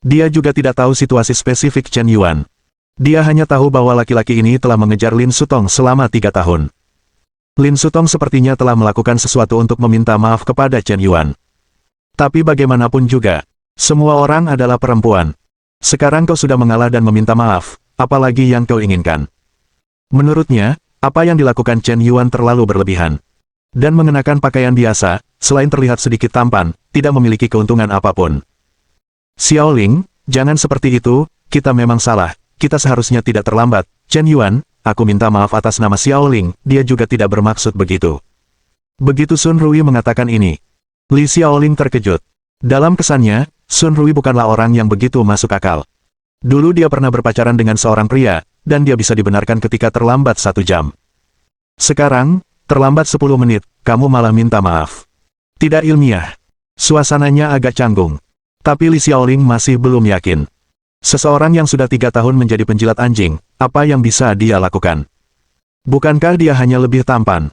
Dia juga tidak tahu situasi spesifik Chen Yuan. Dia hanya tahu bahwa laki-laki ini telah mengejar Lin Sutong selama 3 tahun. Lin Sutong sepertinya telah melakukan sesuatu untuk meminta maaf kepada Chen Yuan. Tapi bagaimanapun juga, semua orang adalah perempuan. Sekarang kau sudah mengalah dan meminta maaf, apalagi yang kau inginkan. Menurutnya, apa yang dilakukan Chen Yuan terlalu berlebihan. Dan mengenakan pakaian biasa, selain terlihat sedikit tampan, tidak memiliki keuntungan apapun. Xiaoling, jangan seperti itu, kita memang salah, kita seharusnya tidak terlambat. Chen Yuan, aku minta maaf atas nama Xiaoling, dia juga tidak bermaksud begitu. Begitu Sun Rui mengatakan ini, Li Xiaoling terkejut. Dalam kesannya, Sun Rui bukanlah orang yang begitu masuk akal. Dulu dia pernah berpacaran dengan seorang pria, dan dia bisa dibenarkan ketika terlambat 1 jam. Sekarang, terlambat 10 menit, kamu malah minta maaf. Tidak ilmiah. Suasananya agak canggung. Tapi Li Xiaoling masih belum yakin. Seseorang yang sudah 3 tahun menjadi penjilat anjing, apa yang bisa dia lakukan? Bukankah dia hanya lebih tampan?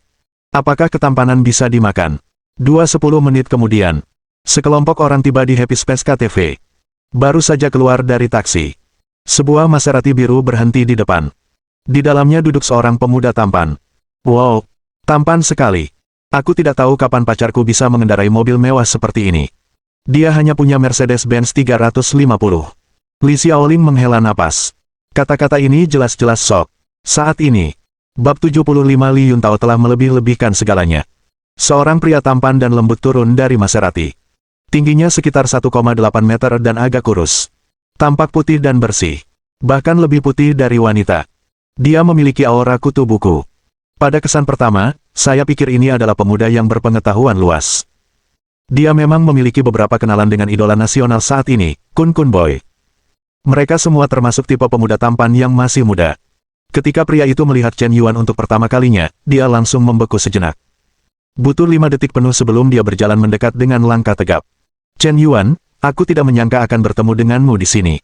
Apakah ketampanan bisa dimakan? 10 menit kemudian, sekelompok orang tiba di Happy Space KTV. Baru saja keluar dari taksi. Sebuah Maserati biru berhenti di depan. Di dalamnya duduk seorang pemuda tampan. Wow, tampan sekali. Aku tidak tahu kapan pacarku bisa mengendarai mobil mewah seperti ini. Dia hanya punya Mercedes-Benz 350. Li Xiaoling menghela napas. Kata-kata ini jelas-jelas sok. Saat ini, bab 75 Li Yuntao telah melebih-lebihkan segalanya. Seorang pria tampan dan lembut turun dari Maserati. Tingginya sekitar 1,8 meter dan agak kurus. Tampak putih dan bersih. Bahkan lebih putih dari wanita. Dia memiliki aura kutu buku. Pada kesan pertama, saya pikir ini adalah pemuda yang berpengetahuan luas. Dia memang memiliki beberapa kenalan dengan idola nasional saat ini, Kun Kun Boy. Mereka semua termasuk tipe pemuda tampan yang masih muda. Ketika pria itu melihat Chen Yuan untuk pertama kalinya, dia langsung membeku sejenak. Butuh 5 detik penuh sebelum dia berjalan mendekat dengan langkah tegap. Chen Yuan, aku tidak menyangka akan bertemu denganmu di sini.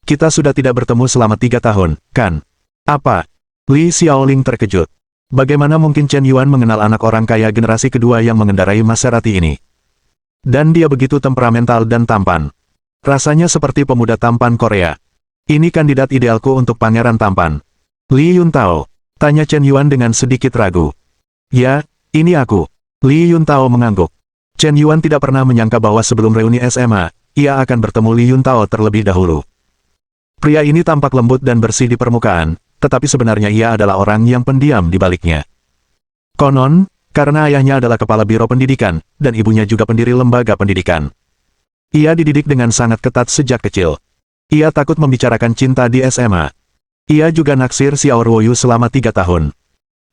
Kita sudah tidak bertemu selama 3 tahun, kan? Apa? Li Xiaoling terkejut. Bagaimana mungkin Chen Yuan mengenal anak orang kaya generasi kedua yang mengendarai Maserati ini? Dan dia begitu temperamental dan tampan. Rasanya seperti pemuda tampan Korea. Ini kandidat idealku untuk pangeran tampan. Li Yuntao, tanya Chen Yuan dengan sedikit ragu. Ya, ini aku. Li Yuntao mengangguk. Chen Yuan tidak pernah menyangka bahwa sebelum reuni SMA, ia akan bertemu Li Yuntao terlebih dahulu. Pria ini tampak lembut dan bersih di permukaan, tetapi sebenarnya ia adalah orang yang pendiam di baliknya. Konon, karena ayahnya adalah kepala biro pendidikan, dan ibunya juga pendiri lembaga pendidikan. Ia dididik dengan sangat ketat sejak kecil. Ia takut membicarakan cinta di SMA. Ia juga naksir Xiao Ruoyu selama 3 tahun.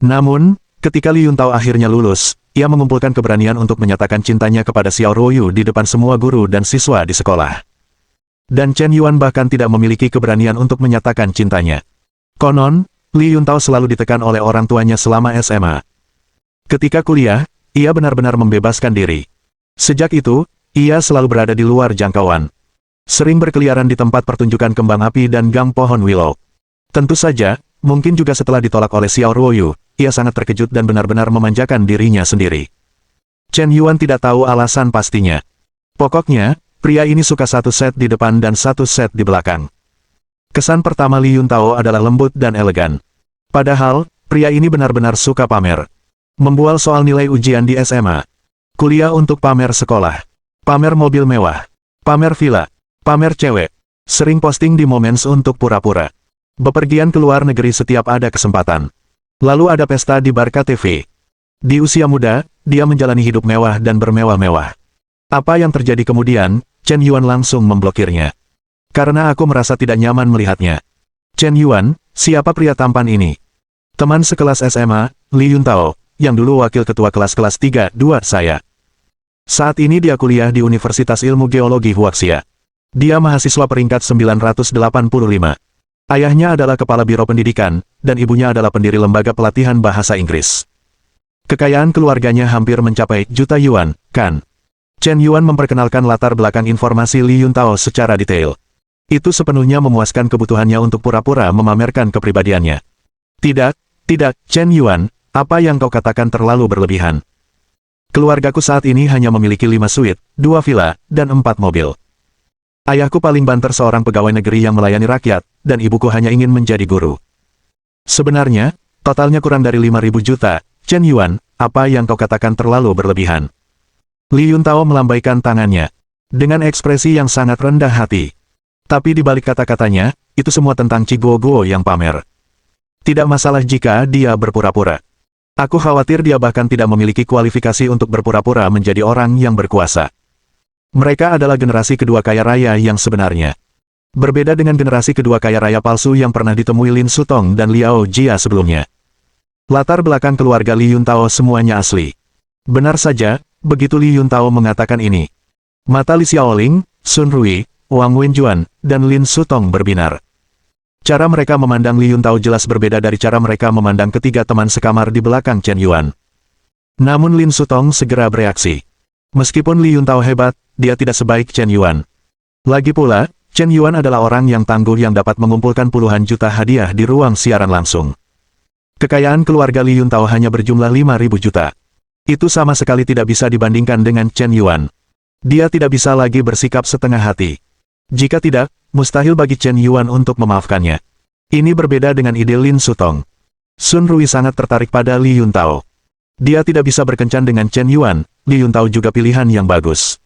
Namun, ketika Li Yuntao akhirnya lulus, ia mengumpulkan keberanian untuk menyatakan cintanya kepada Xiao Ruoyu di depan semua guru dan siswa di sekolah. Dan Chen Yuan bahkan tidak memiliki keberanian untuk menyatakan cintanya. Konon, Li Yuntao selalu ditekan oleh orang tuanya selama SMA. Ketika kuliah, ia benar-benar membebaskan diri. Sejak itu, ia selalu berada di luar jangkauan. Sering berkeliaran di tempat pertunjukan kembang api dan gang pohon willow. Tentu saja, mungkin juga setelah ditolak oleh Xiao Ruoyu, ia sangat terkejut dan benar-benar memanjakan dirinya sendiri. Chen Yuan tidak tahu alasan pastinya. Pokoknya, pria ini suka 1 set di depan dan 1 set di belakang. Kesan pertama Li Yuntao adalah lembut dan elegan. Padahal, pria ini benar-benar suka pamer. Membual soal nilai ujian di SMA. Kuliah untuk pamer sekolah. Pamer mobil mewah. Pamer villa. Pamer cewek. Sering posting di Moments untuk pura-pura. Bepergian ke luar negeri setiap ada kesempatan. Lalu ada pesta di bar KTV. Di usia muda, dia menjalani hidup mewah dan bermewah-mewah. Apa yang terjadi kemudian, Chen Yuan langsung memblokirnya. Karena aku merasa tidak nyaman melihatnya. Chen Yuan, siapa pria tampan ini? Teman sekelas SMA, Li Yuntao, yang dulu wakil ketua kelas 3-2 saya. Saat ini dia kuliah di Universitas Ilmu Geologi Huaxia. Dia mahasiswa peringkat 985. Ayahnya adalah kepala biro pendidikan, dan ibunya adalah pendiri lembaga pelatihan bahasa Inggris. Kekayaan keluarganya hampir mencapai juta yuan, kan? Chen Yuan memperkenalkan latar belakang informasi Li Yuntao secara detail. Itu sepenuhnya memuaskan kebutuhannya untuk pura-pura memamerkan kepribadiannya. Tidak, Chen Yuan, apa yang kau katakan terlalu berlebihan. Keluargaku saat ini hanya memiliki 5 suite, 2 villa, dan 4 mobil. Ayahku paling banter seorang pegawai negeri yang melayani rakyat, dan ibuku hanya ingin menjadi guru. Sebenarnya, totalnya kurang dari 5.000 juta, Chen Yuan, apa yang kau katakan terlalu berlebihan. Li Yuntao melambaikan tangannya, dengan ekspresi yang sangat rendah hati. Tapi di balik kata-katanya, itu semua tentang Chi Guo yang pamer. Tidak masalah jika dia berpura-pura. Aku khawatir dia bahkan tidak memiliki kualifikasi untuk berpura-pura menjadi orang yang berkuasa. Mereka adalah generasi kedua kaya raya yang sebenarnya. Berbeda dengan generasi kedua kaya raya palsu yang pernah ditemui Lin Sutong dan Liao Jia sebelumnya. Latar belakang keluarga Li Yuntao semuanya asli. Benar saja, begitu Li Yuntao mengatakan ini. Mata Li Xiaoling, Sun Rui, Wang Wenjuan, dan Lin Sutong berbinar. Cara mereka memandang Li Yuntao jelas berbeda dari cara mereka memandang ketiga teman sekamar di belakang Chen Yuan. Namun Lin Sutong segera bereaksi. Meskipun Li Yuntao hebat, dia tidak sebaik Chen Yuan. Lagi pula, Chen Yuan adalah orang yang tangguh yang dapat mengumpulkan puluhan juta hadiah di ruang siaran langsung. Kekayaan keluarga Li Yuntao hanya berjumlah 5.000 juta. Itu sama sekali tidak bisa dibandingkan dengan Chen Yuan. Dia tidak bisa lagi bersikap setengah hati. Jika tidak, mustahil bagi Chen Yuan untuk memaafkannya. Ini berbeda dengan ide Lin Sutong. Sun Rui sangat tertarik pada Li Yuntao. Dia tidak bisa berkencan dengan Chen Yuan, Li Yuntao juga pilihan yang bagus.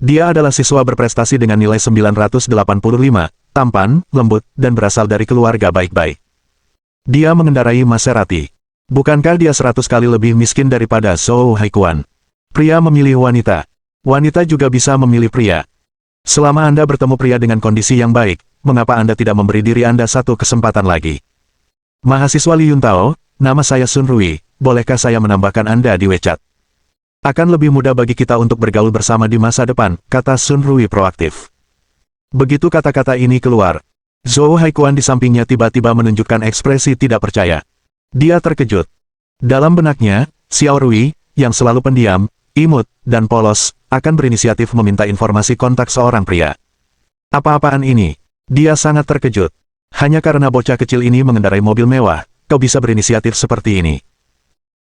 Dia adalah siswa berprestasi dengan nilai 985, tampan, lembut, dan berasal dari keluarga baik-baik. Dia mengendarai Maserati. Bukankah dia 100 kali lebih miskin daripada Zhou Haikuan? Pria memilih wanita. Wanita juga bisa memilih pria. Selama Anda bertemu pria dengan kondisi yang baik, mengapa Anda tidak memberi diri Anda satu kesempatan lagi? Mahasiswa Li Yuntao, nama saya Sun Rui, bolehkah saya menambahkan Anda di WeChat? Akan lebih mudah bagi kita untuk bergaul bersama di masa depan, kata Sun Rui proaktif. Begitu kata-kata ini keluar, Zhou Haikuan di sampingnya tiba-tiba menunjukkan ekspresi tidak percaya. Dia terkejut. Dalam benaknya, Xiao Rui, yang selalu pendiam, imut, dan polos, akan berinisiatif meminta informasi kontak seorang pria. Apa-apaan ini? Dia sangat terkejut. Hanya karena bocah kecil ini mengendarai mobil mewah, kau bisa berinisiatif seperti ini.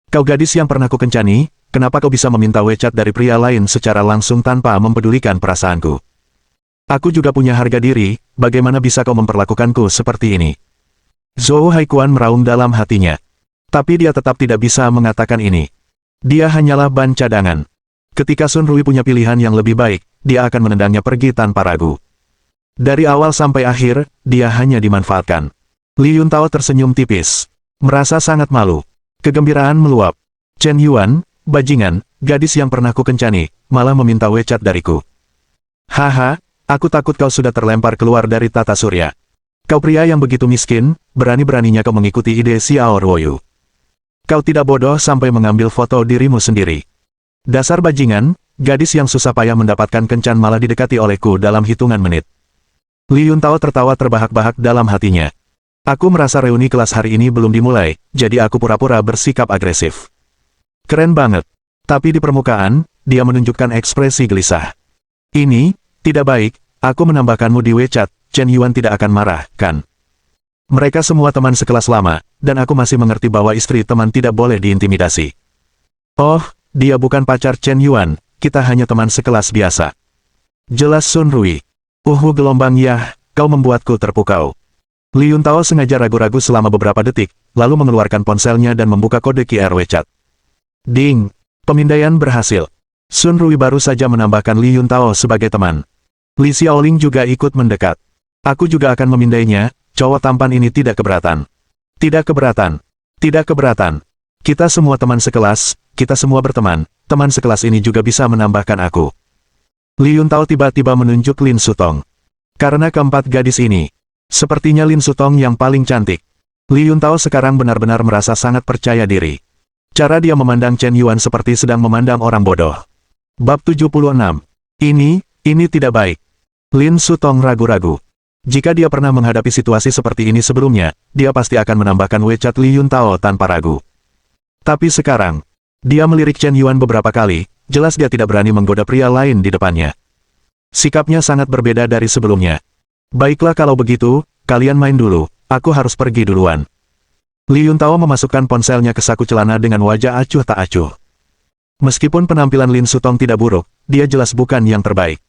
Kau gadis yang pernah kukencani, kenapa kau bisa meminta WeChat dari pria lain secara langsung tanpa mempedulikan perasaanku? Aku juga punya harga diri, bagaimana bisa kau memperlakukanku seperti ini? Zhou Haikuan meraung dalam hatinya. Tapi dia tetap tidak bisa mengatakan ini. Dia hanyalah ban cadangan. Ketika Sun Rui punya pilihan yang lebih baik, dia akan menendangnya pergi tanpa ragu. Dari awal sampai akhir, dia hanya dimanfaatkan. Li Yuntao tersenyum tipis. Merasa sangat malu. Kegembiraan meluap. Chen Yuan, bajingan, gadis yang pernah kukencani, malah meminta WeChat dariku. Haha, aku takut kau sudah terlempar keluar dari tata surya. Kau pria yang begitu miskin, berani-beraninya kau mengikuti ide Xiao Ruoyu. Kau tidak bodoh sampai mengambil foto dirimu sendiri. Dasar bajingan, gadis yang susah payah mendapatkan kencan malah didekati olehku dalam hitungan menit. Li Yuntao tertawa terbahak-bahak dalam hatinya. Aku merasa reuni kelas hari ini belum dimulai, jadi aku pura-pura bersikap agresif. Keren banget. Tapi di permukaan, dia menunjukkan ekspresi gelisah. Ini, tidak baik, aku menambahkanmu di WeChat, Chen Yuan tidak akan marah, kan? Mereka semua teman sekelas lama, dan aku masih mengerti bahwa istri teman tidak boleh diintimidasi. Oh, dia bukan pacar Chen Yuan, kita hanya teman sekelas biasa. Jelas Sun Rui. Gelombang ya, kau membuatku terpukau. Li Yuntao sengaja ragu-ragu selama beberapa detik, lalu mengeluarkan ponselnya dan membuka kode QR WeChat. Ding! Pemindaian berhasil. Sun Rui baru saja menambahkan Li Yuntao sebagai teman. Li Xiaoling juga ikut mendekat. Aku juga akan memindainya, cowok tampan ini tidak keberatan. Tidak keberatan. Tidak keberatan. Kita semua teman sekelas, kita semua berteman, teman sekelas ini juga bisa menambahkan aku. Li Yuntao tiba-tiba menunjuk Lin Sutong. Karena keempat gadis ini, sepertinya Lin Sutong yang paling cantik. Li Yuntao sekarang benar-benar merasa sangat percaya diri. Cara dia memandang Chen Yuan seperti sedang memandang orang bodoh. Bab 76. Ini tidak baik. Lin Sutong ragu-ragu. Jika dia pernah menghadapi situasi seperti ini sebelumnya, dia pasti akan menambahkan WeChat Li Yuntao tanpa ragu. Tapi sekarang, dia melirik Chen Yuan beberapa kali, jelas dia tidak berani menggoda pria lain di depannya. Sikapnya sangat berbeda dari sebelumnya. Baiklah kalau begitu, kalian main dulu, aku harus pergi duluan. Li Yuntao memasukkan ponselnya ke saku celana dengan wajah acuh tak acuh. Meskipun penampilan Lin Sutong tidak buruk, dia jelas bukan yang terbaik.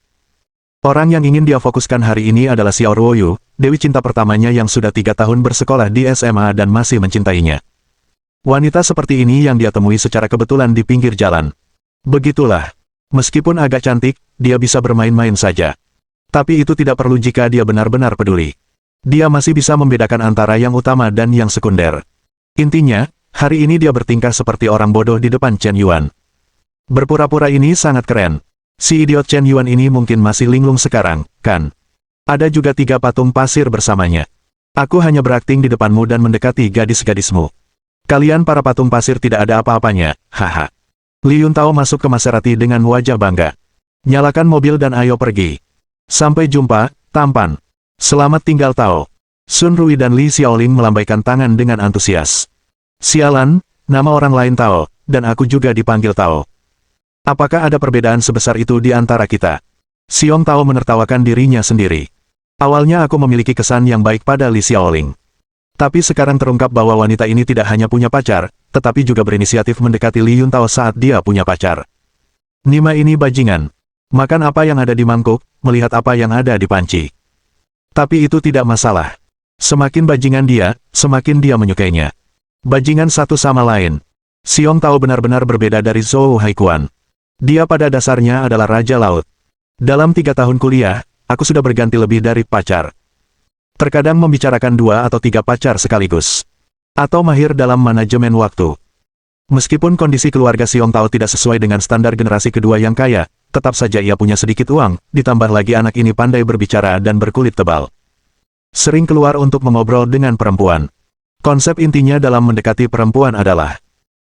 Orang yang ingin dia fokuskan hari ini adalah Xiao Ruoyu, dewi cinta pertamanya yang sudah 3 tahun bersekolah di SMA dan masih mencintainya. Wanita seperti ini yang dia temui secara kebetulan di pinggir jalan. Begitulah. Meskipun agak cantik, dia bisa bermain-main saja. Tapi itu tidak perlu jika dia benar-benar peduli. Dia masih bisa membedakan antara yang utama dan yang sekunder. Intinya, hari ini dia bertingkah seperti orang bodoh di depan Chen Yuan. Berpura-pura ini sangat keren. Si idiot Chen Yuan ini mungkin masih linglung sekarang, kan? Ada juga 3 patung pasir bersamanya. Aku hanya berakting di depanmu dan mendekati gadis-gadismu. Kalian para patung pasir tidak ada apa-apanya, haha. Li Yuntao masuk ke Maserati dengan wajah bangga. Nyalakan mobil dan ayo pergi. Sampai jumpa, tampan. Selamat tinggal Tao. Sun Rui dan Li Xiaoling melambaikan tangan dengan antusias. Sialan, nama orang lain Tao, dan aku juga dipanggil Tao. Apakah ada perbedaan sebesar itu di antara kita? Xiong Tao menertawakan dirinya sendiri. Awalnya aku memiliki kesan yang baik pada Li Xiaoling. Tapi sekarang terungkap bahwa wanita ini tidak hanya punya pacar, tetapi juga berinisiatif mendekati Li Yuntao saat dia punya pacar. Nima ini bajingan. Makan apa yang ada di mangkuk, melihat apa yang ada di panci. Tapi itu tidak masalah. Semakin bajingan dia, semakin dia menyukainya. Bajingan satu sama lain. Xiong Tao benar-benar berbeda dari Zhou Haikuan. Dia pada dasarnya adalah Raja Laut. Dalam 3 tahun kuliah, aku sudah berganti lebih dari pacar. Terkadang membicarakan 2 atau 3 pacar sekaligus. Atau mahir dalam manajemen waktu. Meskipun kondisi keluarga Xiong Tao tidak sesuai dengan standar generasi kedua yang kaya, tetap saja ia punya sedikit uang, ditambah lagi anak ini pandai berbicara dan berkulit tebal. Sering keluar untuk mengobrol dengan perempuan. Konsep intinya dalam mendekati perempuan adalah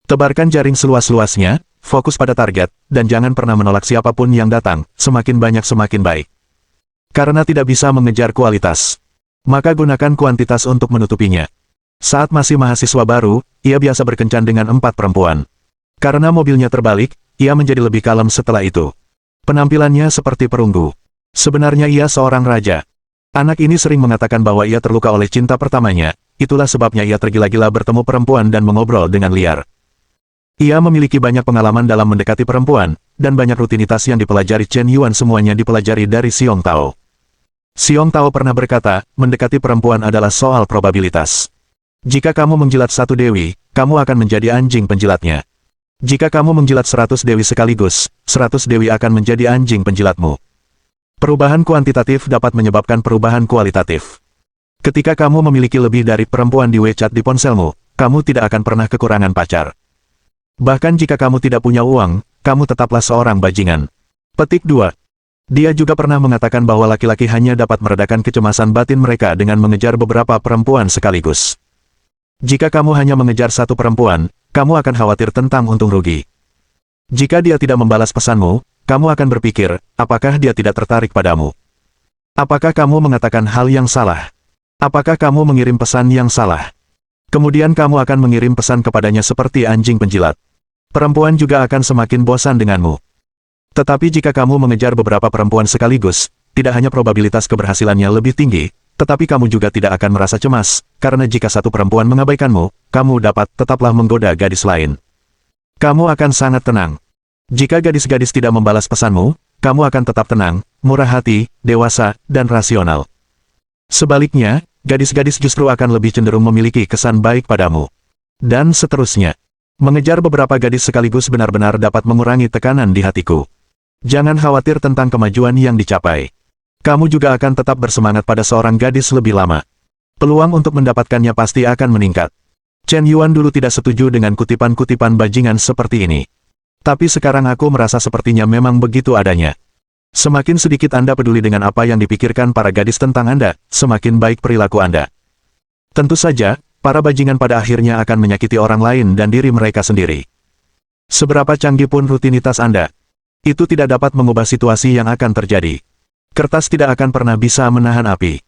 tebarkan jaring seluas-luasnya, fokus pada target, dan jangan pernah menolak siapapun yang datang, semakin banyak semakin baik. Karena tidak bisa mengejar kualitas, maka gunakan kuantitas untuk menutupinya. Saat masih mahasiswa baru, ia biasa berkencan dengan 4 perempuan. Karena mobilnya terbalik, ia menjadi lebih kalem setelah itu. Penampilannya seperti perunggu. Sebenarnya ia seorang raja. Anak ini sering mengatakan bahwa ia terluka oleh cinta pertamanya, itulah sebabnya ia tergila-gila bertemu perempuan dan mengobrol dengan liar. Ia memiliki banyak pengalaman dalam mendekati perempuan, dan banyak rutinitas yang dipelajari Chen Yuan semuanya dipelajari dari Xiong Tao. Xiong Tao pernah berkata, mendekati perempuan adalah soal probabilitas. Jika kamu menjilat 1 dewi, kamu akan menjadi anjing penjilatnya. Jika kamu menjilat 100 dewi sekaligus, 100 dewi akan menjadi anjing penjilatmu. Perubahan kuantitatif dapat menyebabkan perubahan kualitatif. Ketika kamu memiliki lebih dari perempuan di WeChat di ponselmu, kamu tidak akan pernah kekurangan pacar. Bahkan jika kamu tidak punya uang, kamu tetaplah seorang bajingan. Petik 2. Dia juga pernah mengatakan bahwa laki-laki hanya dapat meredakan kecemasan batin mereka dengan mengejar beberapa perempuan sekaligus. Jika kamu hanya mengejar 1 perempuan, kamu akan khawatir tentang untung rugi. Jika dia tidak membalas pesanmu, kamu akan berpikir, apakah dia tidak tertarik padamu? Apakah kamu mengatakan hal yang salah? Apakah kamu mengirim pesan yang salah? Kemudian kamu akan mengirim pesan kepadanya seperti anjing penjilat. Perempuan juga akan semakin bosan denganmu. Tetapi jika kamu mengejar beberapa perempuan sekaligus, tidak hanya probabilitas keberhasilannya lebih tinggi, tetapi kamu juga tidak akan merasa cemas, karena jika 1 perempuan mengabaikanmu, kamu dapat tetaplah menggoda gadis lain. Kamu akan sangat tenang. Jika gadis-gadis tidak membalas pesanmu, kamu akan tetap tenang, murah hati, dewasa, dan rasional. Sebaliknya, gadis-gadis justru akan lebih cenderung memiliki kesan baik padamu. Dan seterusnya. Mengejar beberapa gadis sekaligus benar-benar dapat mengurangi tekanan di hatiku. Jangan khawatir tentang kemajuan yang dicapai. Kamu juga akan tetap bersemangat pada seorang gadis lebih lama. Peluang untuk mendapatkannya pasti akan meningkat. Chen Yuan dulu tidak setuju dengan kutipan-kutipan bajingan seperti ini. Tapi sekarang aku merasa sepertinya memang begitu adanya. Semakin sedikit Anda peduli dengan apa yang dipikirkan para gadis tentang Anda, semakin baik perilaku Anda. Tentu saja, para bajingan pada akhirnya akan menyakiti orang lain dan diri mereka sendiri. Seberapa canggih pun rutinitas Anda, itu tidak dapat mengubah situasi yang akan terjadi. Kertas tidak akan pernah bisa menahan api.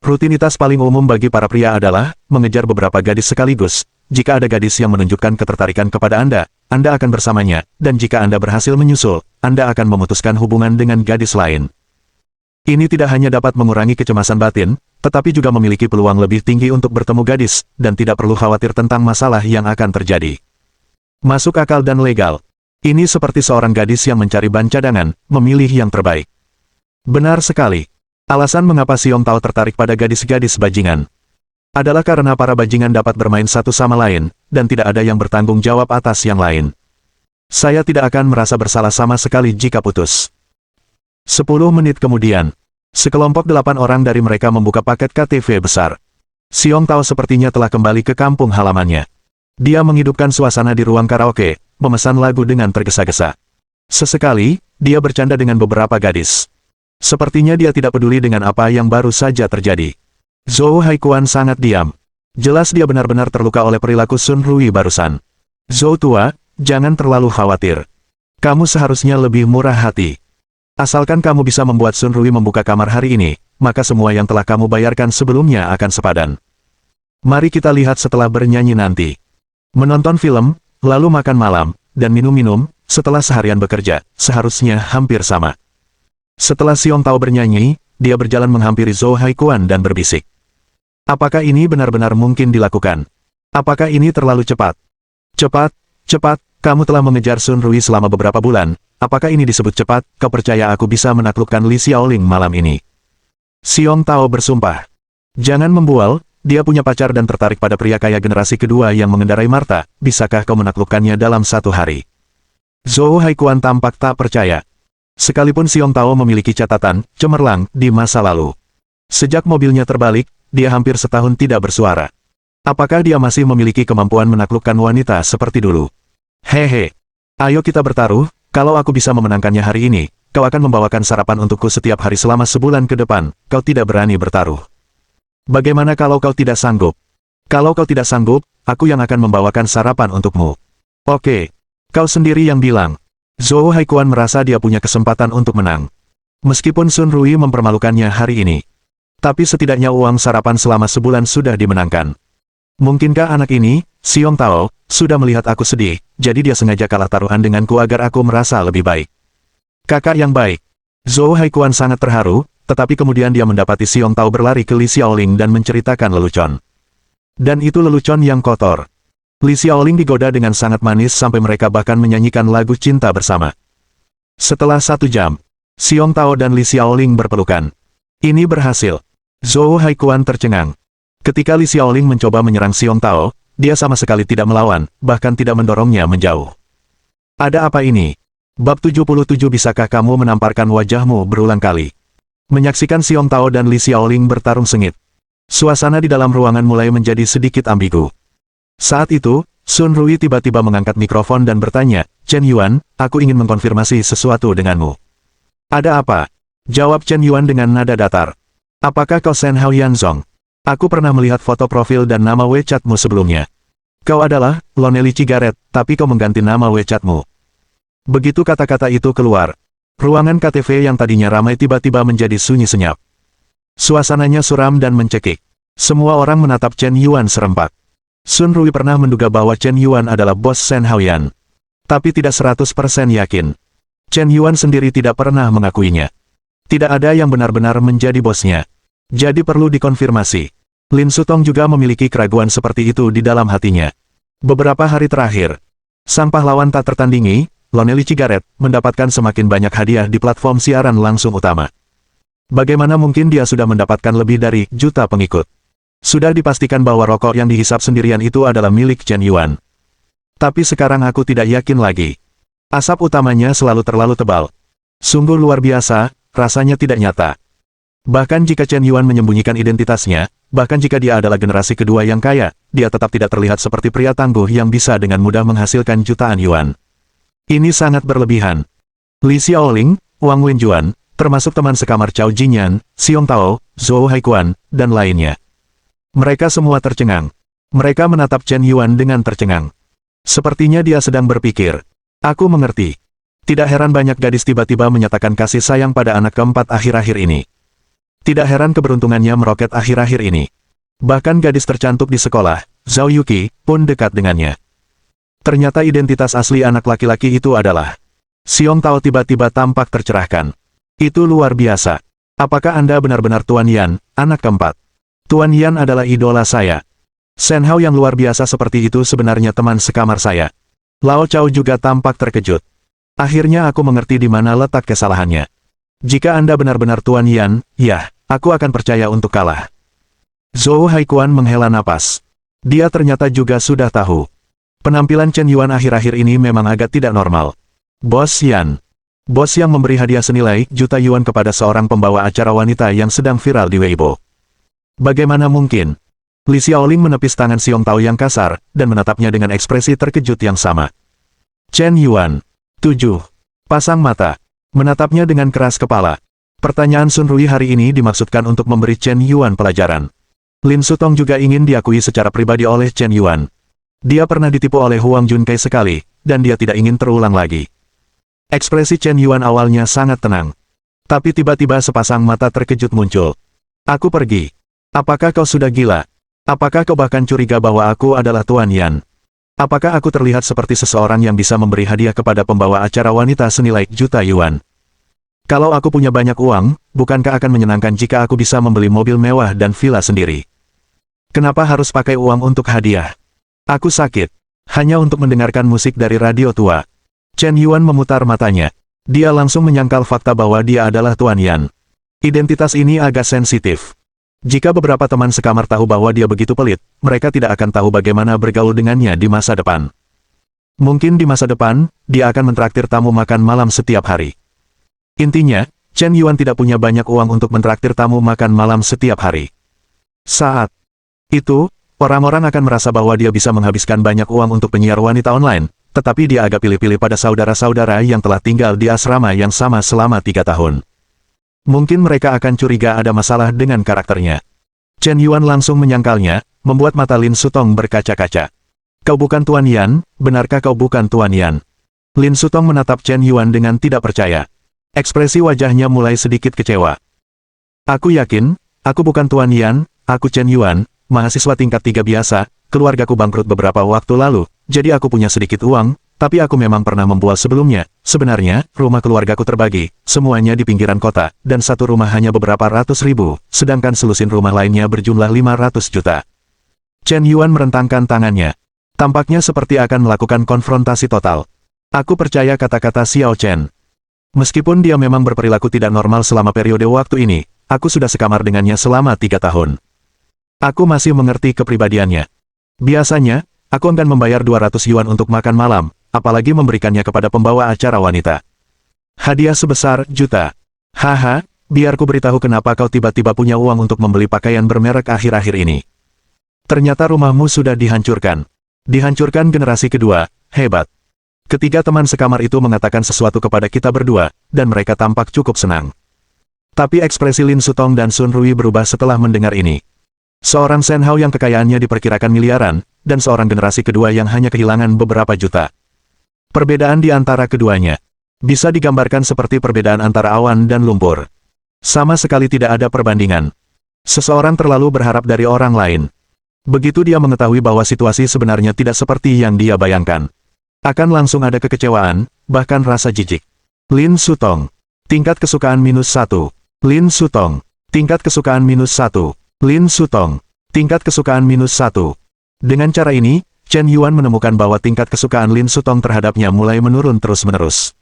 Rutinitas paling umum bagi para pria adalah mengejar beberapa gadis sekaligus. Jika ada gadis yang menunjukkan ketertarikan kepada Anda akan bersamanya, dan jika Anda berhasil menyusul, Anda akan memutuskan hubungan dengan gadis lain. Ini tidak hanya dapat mengurangi kecemasan batin, tetapi juga memiliki peluang lebih tinggi untuk bertemu gadis, dan tidak perlu khawatir tentang masalah yang akan terjadi. Masuk akal dan legal. Ini seperti seorang gadis yang mencari ban cadangan, memilih yang terbaik. Benar sekali. Alasan mengapa Xiong Tao tertarik pada gadis-gadis bajingan adalah karena para bajingan dapat bermain satu sama lain, dan tidak ada yang bertanggung jawab atas yang lain. Saya tidak akan merasa bersalah sama sekali jika putus. 10 menit kemudian, sekelompok 8 orang dari mereka membuka paket KTV besar. Xiong Tao sepertinya telah kembali ke kampung halamannya. Dia menghidupkan suasana di ruang karaoke, memesan lagu dengan tergesa-gesa. Sesekali, dia bercanda dengan beberapa gadis. Sepertinya dia tidak peduli dengan apa yang baru saja terjadi. Zhou Haikuan sangat diam. Jelas dia benar-benar terluka oleh perilaku Sun Rui barusan. Zhou tua, jangan terlalu khawatir. Kamu seharusnya lebih murah hati. Asalkan kamu bisa membuat Sun Rui membuka kamar hari ini, maka semua yang telah kamu bayarkan sebelumnya akan sepadan. Mari kita lihat setelah bernyanyi nanti. Menonton film, lalu makan malam, dan minum-minum, setelah seharian bekerja, seharusnya hampir sama. Setelah Xiong Tao bernyanyi, dia berjalan menghampiri Zhou Haikuan dan berbisik. Apakah ini benar-benar mungkin dilakukan? Apakah ini terlalu cepat? Cepat, cepat, kamu telah mengejar Sun Rui selama beberapa bulan, apakah ini disebut cepat? Kau percaya aku bisa menaklukkan Li Xiaoling malam ini? Xiong Tao bersumpah. Jangan membual, dia punya pacar dan tertarik pada pria kaya generasi kedua yang mengendarai Marta, bisakah kau menaklukkannya dalam 1 hari? Zhou Haikuan tampak tak percaya. Sekalipun Xiong Tao memiliki catatan cemerlang di masa lalu. Sejak mobilnya terbalik, dia hampir setahun tidak bersuara. Apakah dia masih memiliki kemampuan menaklukkan wanita seperti dulu? Hehe. Ayo kita bertaruh, kalau aku bisa memenangkannya hari ini, kau akan membawakan sarapan untukku setiap hari selama sebulan ke depan, kau tidak berani bertaruh. Bagaimana kalau kau tidak sanggup? Kalau kau tidak sanggup, aku yang akan membawakan sarapan untukmu. Oke. Kau sendiri yang bilang. Zhou Haikuan merasa dia punya kesempatan untuk menang. Meskipun Sun Rui mempermalukannya hari ini. Tapi setidaknya uang sarapan selama sebulan sudah dimenangkan. Mungkinkah anak ini, Xiong Tao, sudah melihat aku sedih, jadi dia sengaja kalah taruhan denganku agar aku merasa lebih baik. Kakak yang baik. Zhou Haikuan sangat terharu, tetapi kemudian dia mendapati Xiong Tao berlari ke Li Xiaoling dan menceritakan lelucon. Dan itu lelucon yang kotor. Li Xiaoling digoda dengan sangat manis sampai mereka bahkan menyanyikan lagu cinta bersama. Setelah 1 jam, Xiong Tao dan Li Xiaoling berpelukan. Ini berhasil. Zhou Haikuan tercengang. Ketika Li Xiaoling mencoba menyerang Xiong Tao, dia sama sekali tidak melawan, bahkan tidak mendorongnya menjauh. Ada apa ini? Bab 77. Bisakah kamu menamparkan wajahmu berulang kali? Menyaksikan Xiong Tao dan Li Xiaoling bertarung sengit. Suasana di dalam ruangan mulai menjadi sedikit ambigu. Saat itu, Sun Rui tiba-tiba mengangkat mikrofon dan bertanya, Chen Yuan, aku ingin mengkonfirmasi sesuatu denganmu. Ada apa? Jawab Chen Yuan dengan nada datar. Apakah kau Shen Haoyanzong? Aku pernah melihat foto profil dan nama WeChat-mu sebelumnya. Kau adalah Lonely Cigarette, tapi kau mengganti nama WeChat-mu. Begitu kata-kata itu keluar, ruangan KTV yang tadinya ramai tiba-tiba menjadi sunyi senyap. Suasananya suram dan mencekik. Semua orang menatap Chen Yuan serempak. Sun Rui pernah menduga bahwa Chen Yuan adalah bos Shen Haoyan. Tapi tidak 100% yakin. Chen Yuan sendiri tidak pernah mengakuinya. Tidak ada yang benar-benar menjadi bosnya. Jadi perlu dikonfirmasi. Lin Sutong juga memiliki keraguan seperti itu di dalam hatinya. Beberapa hari terakhir, sang pahlawan tak tertandingi, Lonely Cigarette, mendapatkan semakin banyak hadiah di platform siaran langsung utama. Bagaimana mungkin dia sudah mendapatkan lebih dari juta pengikut? Sudah dipastikan bahwa rokok yang dihisap sendirian itu adalah milik Chen Yuan. Tapi sekarang aku tidak yakin lagi. Asap utamanya selalu terlalu tebal. Sungguh luar biasa, rasanya tidak nyata. Bahkan jika Chen Yuan menyembunyikan identitasnya, bahkan jika dia adalah generasi kedua yang kaya, dia tetap tidak terlihat seperti pria tangguh yang bisa dengan mudah menghasilkan jutaan yuan. Ini sangat berlebihan. Li Xiaoling, Wang Wenjuan, termasuk teman sekamar Cao Jinyan, Xiong Tao, Zhou Haikuan, dan lainnya. Mereka semua tercengang. Mereka menatap Chen Yuan dengan tercengang. Sepertinya dia sedang berpikir. Aku mengerti. Tidak heran banyak gadis tiba-tiba menyatakan kasih sayang pada anak keempat akhir-akhir ini. Tidak heran keberuntungannya meroket akhir-akhir ini. Bahkan gadis tercantik di sekolah, Zhao Yuqi, pun dekat dengannya. Ternyata identitas asli anak laki-laki itu adalah Xiong Tao. Tiba-tiba tampak tercerahkan. Itu luar biasa. Apakah Anda benar-benar Tuan Yan, anak keempat? Tuan Yan adalah idola saya. Shen Hao yang luar biasa seperti itu sebenarnya teman sekamar saya. Lao Chao juga tampak terkejut. Akhirnya aku mengerti di mana letak kesalahannya. Jika Anda benar-benar Tuan Yan, ya, aku akan percaya untuk kalah. Zhou Haikuan menghela napas. Dia ternyata juga sudah tahu. Penampilan Chen Yuan akhir-akhir ini memang agak tidak normal. Bos Yan. Bos yang memberi hadiah senilai juta yuan kepada seorang pembawa acara wanita yang sedang viral di Weibo. Bagaimana mungkin? Li Xiaoling menepis tangan Xiong Tao yang kasar, dan menatapnya dengan ekspresi terkejut yang sama. Chen Yuan. 7. Pasang mata. Menatapnya dengan keras kepala. Pertanyaan Sun Rui hari ini dimaksudkan untuk memberi Chen Yuan pelajaran. Lin Sutong juga ingin diakui secara pribadi oleh Chen Yuan. Dia pernah ditipu oleh Huang Junkai sekali, dan dia tidak ingin terulang lagi. Ekspresi Chen Yuan awalnya sangat tenang. Tapi tiba-tiba sepasang mata terkejut muncul. Aku pergi. Apakah kau sudah gila? Apakah kau bahkan curiga bahwa aku adalah Tuan Yan? Apakah aku terlihat seperti seseorang yang bisa memberi hadiah kepada pembawa acara wanita senilai juta yuan? Kalau aku punya banyak uang, bukankah akan menyenangkan jika aku bisa membeli mobil mewah dan villa sendiri? Kenapa harus pakai uang untuk hadiah? Aku sakit. Hanya untuk mendengarkan musik dari radio tua. Chen Yuan memutar matanya. Dia langsung menyangkal fakta bahwa dia adalah Tuan Yan. Identitas ini agak sensitif. Jika beberapa teman sekamar tahu bahwa dia begitu pelit, mereka tidak akan tahu bagaimana bergaul dengannya di masa depan. Mungkin di masa depan, dia akan mentraktir tamu makan malam setiap hari. Intinya, Chen Yuan tidak punya banyak uang untuk mentraktir tamu makan malam setiap hari. Saat itu, orang-orang akan merasa bahwa dia bisa menghabiskan banyak uang untuk penyiar wanita online, tetapi dia agak pilih-pilih pada saudara-saudara yang telah tinggal di asrama yang sama selama 3 tahun. Mungkin mereka akan curiga ada masalah dengan karakternya. Chen Yuan langsung menyangkalnya, membuat mata Lin Sutong berkaca-kaca. Kau bukan Tuan Yan, benarkah kau bukan Tuan Yan? Lin Sutong menatap Chen Yuan dengan tidak percaya. Ekspresi wajahnya mulai sedikit kecewa. Aku yakin, aku bukan Tuan Yan, aku Chen Yuan, mahasiswa tingkat 3 biasa, keluargaku bangkrut beberapa waktu lalu, jadi aku punya sedikit uang, tapi aku memang pernah membual sebelumnya. Sebenarnya, rumah keluargaku terbagi, semuanya di pinggiran kota, dan satu rumah hanya beberapa ratus ribu, sedangkan selusin rumah lainnya berjumlah 500 juta. Chen Yuan merentangkan tangannya. Tampaknya seperti akan melakukan konfrontasi total. Aku percaya kata-kata Xiao Chen. Meskipun dia memang berperilaku tidak normal selama periode waktu ini, aku sudah sekamar dengannya selama 3 tahun. Aku masih mengerti kepribadiannya. Biasanya, aku akan membayar 200 yuan untuk makan malam, apalagi memberikannya kepada pembawa acara wanita. Hadiah sebesar juta. Haha, biar ku beritahu kenapa kau tiba-tiba punya uang untuk membeli pakaian bermerek akhir-akhir ini. Ternyata rumahmu sudah dihancurkan. Dihancurkan generasi kedua, hebat. Ketiga teman sekamar itu mengatakan sesuatu kepada kita berdua, dan mereka tampak cukup senang. Tapi ekspresi Lin Sutong dan Sun Rui berubah setelah mendengar ini. Seorang Shen Hao yang kekayaannya diperkirakan miliaran, dan seorang generasi kedua yang hanya kehilangan beberapa juta. Perbedaan di antara keduanya bisa digambarkan seperti perbedaan antara awan dan lumpur. Sama sekali tidak ada perbandingan. Seseorang terlalu berharap dari orang lain. Begitu dia mengetahui bahwa situasi sebenarnya tidak seperti yang dia bayangkan, akan langsung ada kekecewaan, bahkan rasa jijik. Lin Sutong. Tingkat kesukaan -1. Lin Sutong. Tingkat kesukaan -1. Lin Sutong. Tingkat kesukaan -1. Dengan cara ini, Chen Yuan menemukan bahwa tingkat kesukaan Lin Sutong terhadapnya mulai menurun terus-menerus.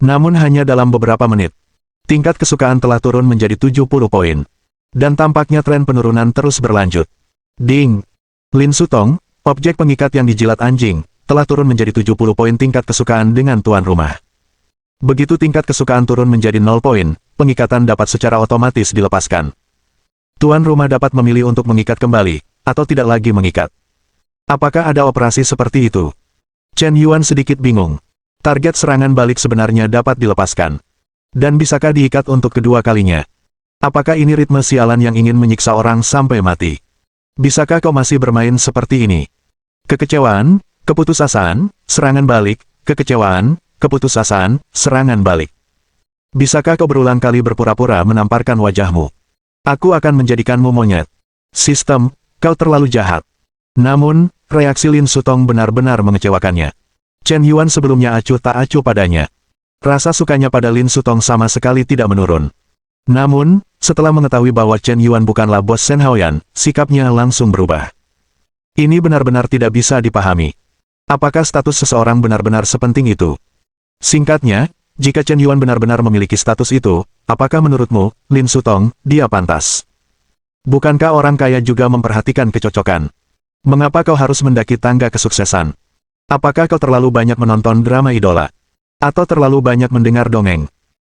Namun hanya dalam beberapa menit, tingkat kesukaan telah turun menjadi 70 poin. Dan tampaknya tren penurunan terus berlanjut. Ding! Lin Sutong, objek pengikat yang dijilat anjing, telah turun menjadi 70 poin tingkat kesukaan dengan tuan rumah. Begitu tingkat kesukaan turun menjadi 0 poin, pengikatan dapat secara otomatis dilepaskan. Tuan rumah dapat memilih untuk mengikat kembali, atau tidak lagi mengikat. Apakah ada operasi seperti itu? Chen Yuan sedikit bingung. Target serangan balik sebenarnya dapat dilepaskan. Dan bisakah diikat untuk kedua kalinya? Apakah ini ritme sialan yang ingin menyiksa orang sampai mati? Bisakah kau masih bermain seperti ini? Kekecewaan, keputusasaan, serangan balik, kekecewaan, keputusasaan, serangan balik. Bisakah kau berulang kali berpura-pura menamparkan wajahmu? Aku akan menjadikanmu monyet. Sistem, kau terlalu jahat. Namun, reaksi Lin Sutong benar-benar mengecewakannya. Chen Yuan sebelumnya acuh tak acuh padanya. Rasa sukanya pada Lin Sutong sama sekali tidak menurun. Namun, setelah mengetahui bahwa Chen Yuan bukanlah bos Shen Haoyan, sikapnya langsung berubah. Ini benar-benar tidak bisa dipahami. Apakah status seseorang benar-benar sepenting itu? Singkatnya, jika Chen Yuan benar-benar memiliki status itu, apakah menurutmu, Lin Sutong, dia pantas? Bukankah orang kaya juga memperhatikan kecocokan? Mengapa kau harus mendaki tangga kesuksesan? Apakah kau terlalu banyak menonton drama idola? Atau terlalu banyak mendengar dongeng?